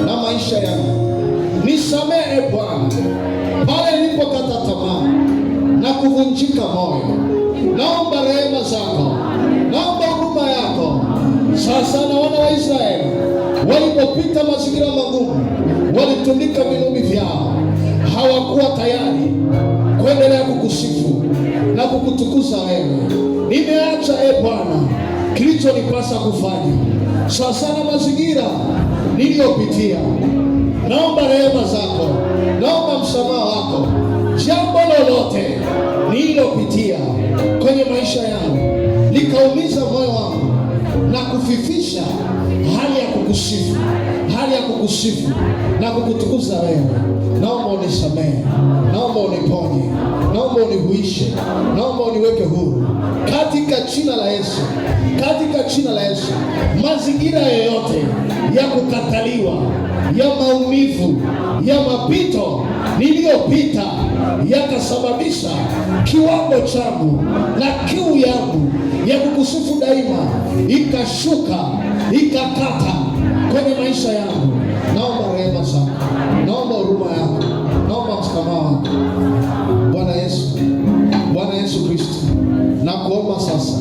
na maisha yangu, nisamehe Bwana pale nilipokata tamaa na kuvunjika moyo. Naomba rehema zako, naomba huruma yako. Sasa na wana wa Israeli walipopita mazingira magumu, walitundika vinubi vyao, hawakuwa tayari kuendelea kukusifu na kukutukuza wewe. Nimeacha Bwana kilichonipasa kufanya. Sasa na mazingira niliyopitia, naomba rehema zako, naomba msamaha wako. Jambo lolote nililopitia kwenye maisha yangu likaumiza moyo wangu na kufifisha hali ya kukusifu, hali ya kukusifu na kukutukuza wewe, naomba unisamehe, naomba uniponye, naomba unihuishe, naomba uniweke huru katika jina la Yesu, katika jina la Yesu. Mazingira yoyote ya kukataliwa, ya maumivu, ya mapito niliyopita yakasababisha kiwango changu na kiu yangu ya kukusifu daima ikashuka, ikakata kwenye maisha yangu, naomba rehema zako, naomba huruma yako, naomba msamaha wako. Bwana Yesu, Bwana Yesu Kristo, nakuomba sasa,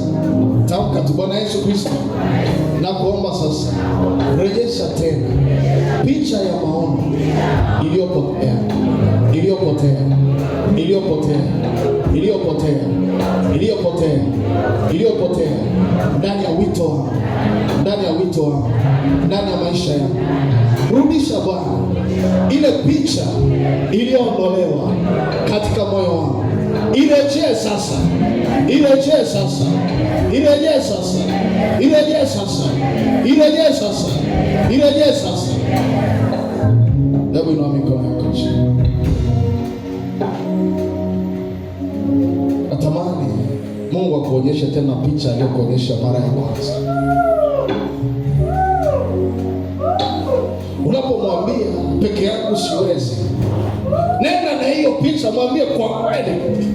tamka tu, Bwana Yesu Kristo, Na kuomba sasa, rejesha tena picha ya maono iliyopotea, iliyopotea, iliyopotea, iliyopotea, iliyopotea, iliyopotea ndani ya wito wangu, ndani ya wito wangu, ndani ya maisha yangu. Rudisha Bwana ile picha iliyoondolewa katika moyo wangu. Irejee sasa, irejee sasa, irejee sasa, irejee sasa, irejee sasa, irejee sasa. Hebu inua mikono yako chini. Natamani Mungu akuonyeshe tena picha aliyokuonyesha mara ya kwanza. Unapomwambia peke yangu siwezi, nenda na hiyo picha, mwambie kwa kweli,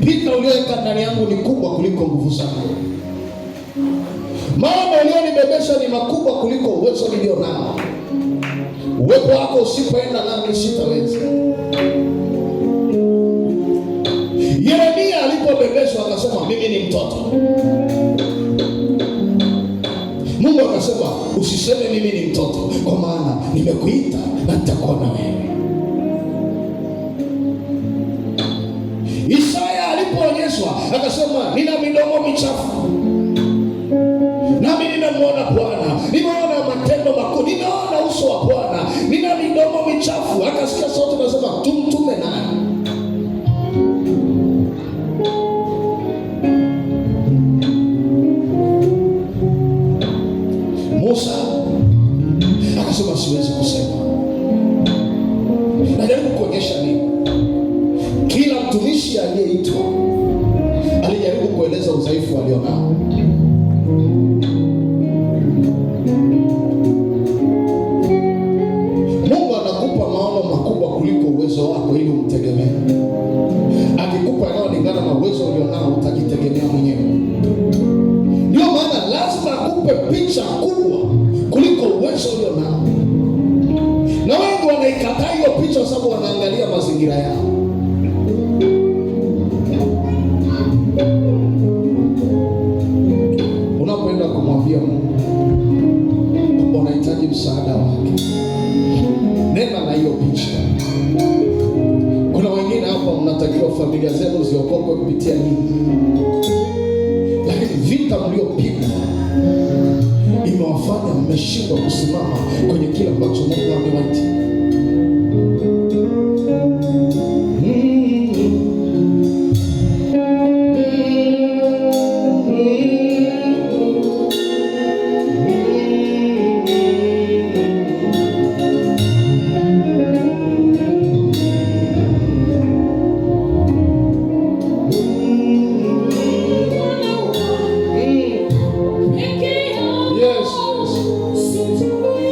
picha uliyoweka ndani yangu ni kubwa kuliko nguvu zangu. Maono uliyonibebesha ni makubwa kuliko uwezo nilio nao. Uwepo wako usipoenda nami sitaweza. Yeremia alipobebeshwa akasema mimi ni mtoto. Mungu akasema usiseme mimi ni mtoto, kwa maana nimekuita na nitakuwa na wewe. Isaya alipoonyeshwa akasema nina midomo michafu, nami nimemwona Bwana, nimeona matendo makuu, nimeona uso wa Bwana, nina midomo michafu. Akasikia sauti inasema tumtume nani? Musa akasema siwezi kusema. Najaribu kuonyesha nini? Kila mtumishi aliyeitwa alijaribu kueleza udhaifu alionao. Mungu anakupa maono makubwa kuliko uwezo wako ili umtegemee. Akikupa yanayolingana na uwezo ulionao utajitegemea mwenyewe. Ndio maana lazima akupe picha kubwa kuliko uwezo ulionao. Na wengi wanaikataa hiyo picha kwa sababu wanaangalia mazingira yao. Unapoenda kumwambia Mungu unahitaji msaada wake, nenda na hiyo picha. Kuna wengine hapa mnatakiwa familia zenu ziokoke kupitia nini, lakini vita mliopigwa imewafanya mmeshindwa kusimama kwenye kile ambacho Mungu amewaita.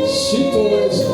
Sitoweza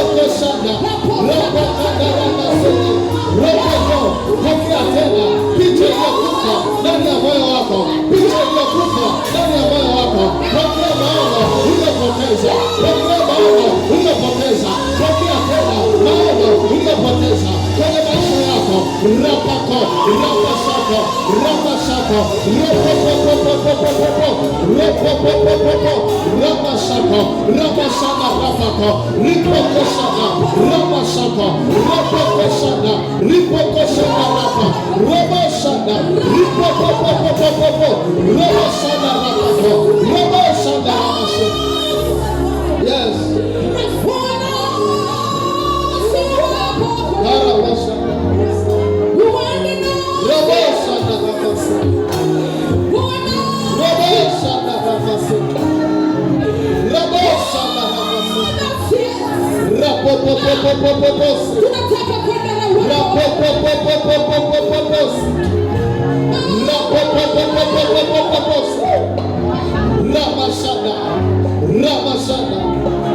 Ripoko sana. Robo kadara soko. Robo pokea tena picha iliyokufa ndani ya moyo wako. Picha iliyokufa ndani ya moyo wako. Pokea maono uliyopoteza. Pokea maono uliyopoteza. Pokea tena maono uliyopoteza kwenye maisha yako. Rapako, rapasako, rapasako, ropopopopopopopo, ropopopopopopo, rapasako, rapasaka, rapako, ripokosaka, rapasako, ropokosaka, ripokosaka, rapa, robosaka, ripopopopopopopo, robosaka, rapako, robosaka, rapasako. Yes.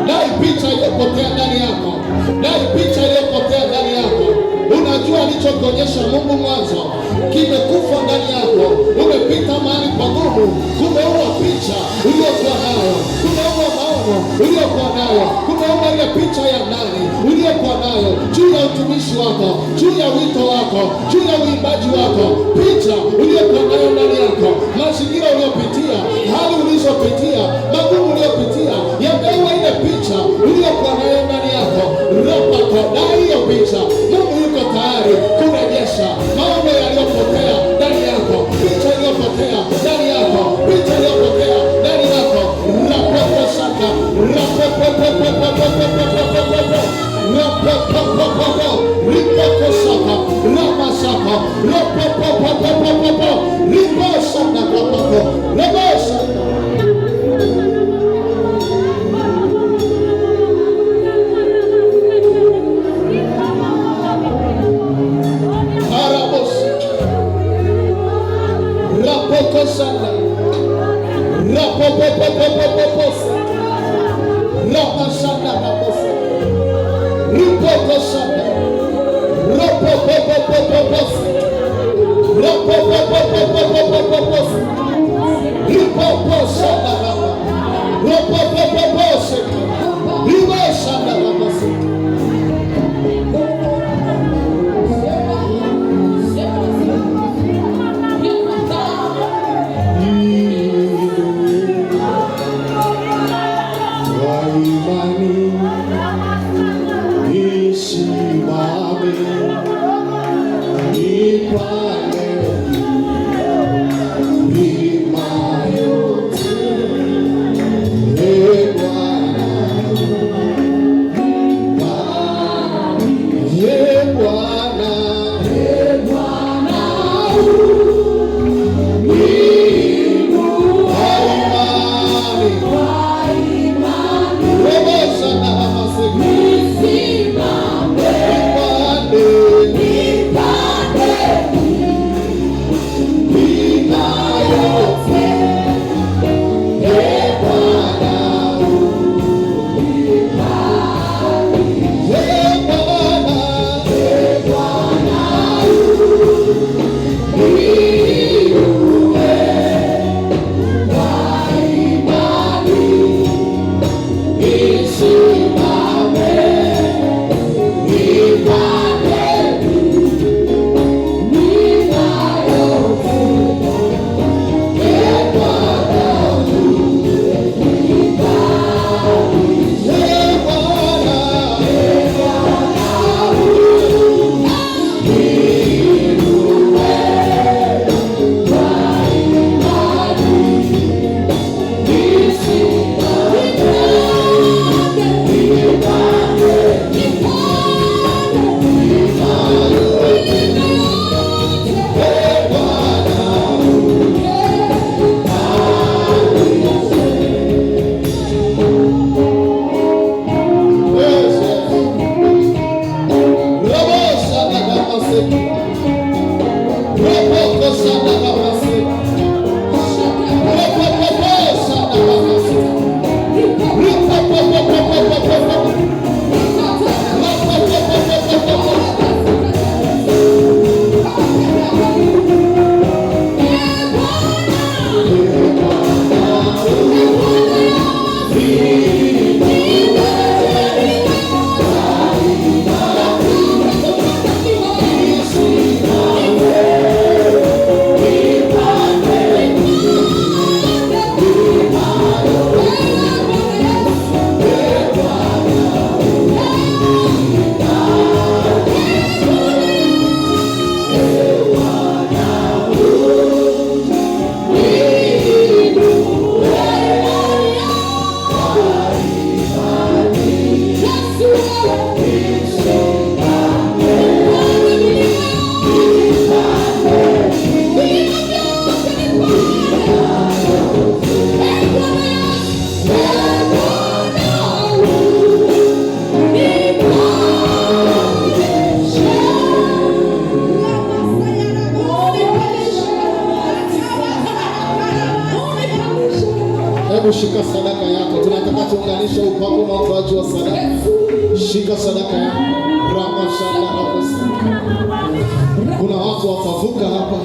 Dai picha iliyopotea ndani yako. Dai picha iliyopotea ndani yako. Unajua alichokuonyesha Mungu mwanzo kimekufa ndani yako. Umepita mahali pagumu, kumeua picha uliyokuwa nayo, kumeua maono uliyokuwa nayo, kumeua ile picha ya ndani uliyokuwa nayo juu ya utumishi wako, juu ya wito wako, juu ya uimbaji wako. Picha uliyokuwa nayo ndani yako, mazingira uliyopitia, hali ulizopitia, magumu uliyopitia, yameua ile picha uliyokuwa nayo ndani yako. Ropa dai hiyo picha. Mungu yuko tayari kurejesha maono yaliyopotea ndani yako, picha iliyopotea ndani yako, picha iliyopotea ndani yako. Rapoko saka, rapoko, ripoko saka, ramasaka, rapoko, ripo saka, rapoko, rabosaka. Rapokosana, rapopopopopopoposa, rapasana, raposa, ripokosana, rapopopopopopoposa, rapopopopopopopoposa, ripoposana, rapopopopoposa, ribosana, raposa. Hebu shika sadaka yako. Tunataka tuunganishe upako na utoaji wa sadaka. Shika sadaka yako. Ramashanda rakosa. Kuna watu watavuka hapa.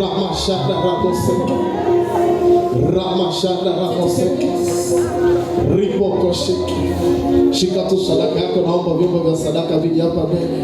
Ramashanda rakosa. Ramashanda rakosa. Ripoko shiki. Shika tu sadaka yako. Naomba vyombo vya sadaka vije hapa mbele.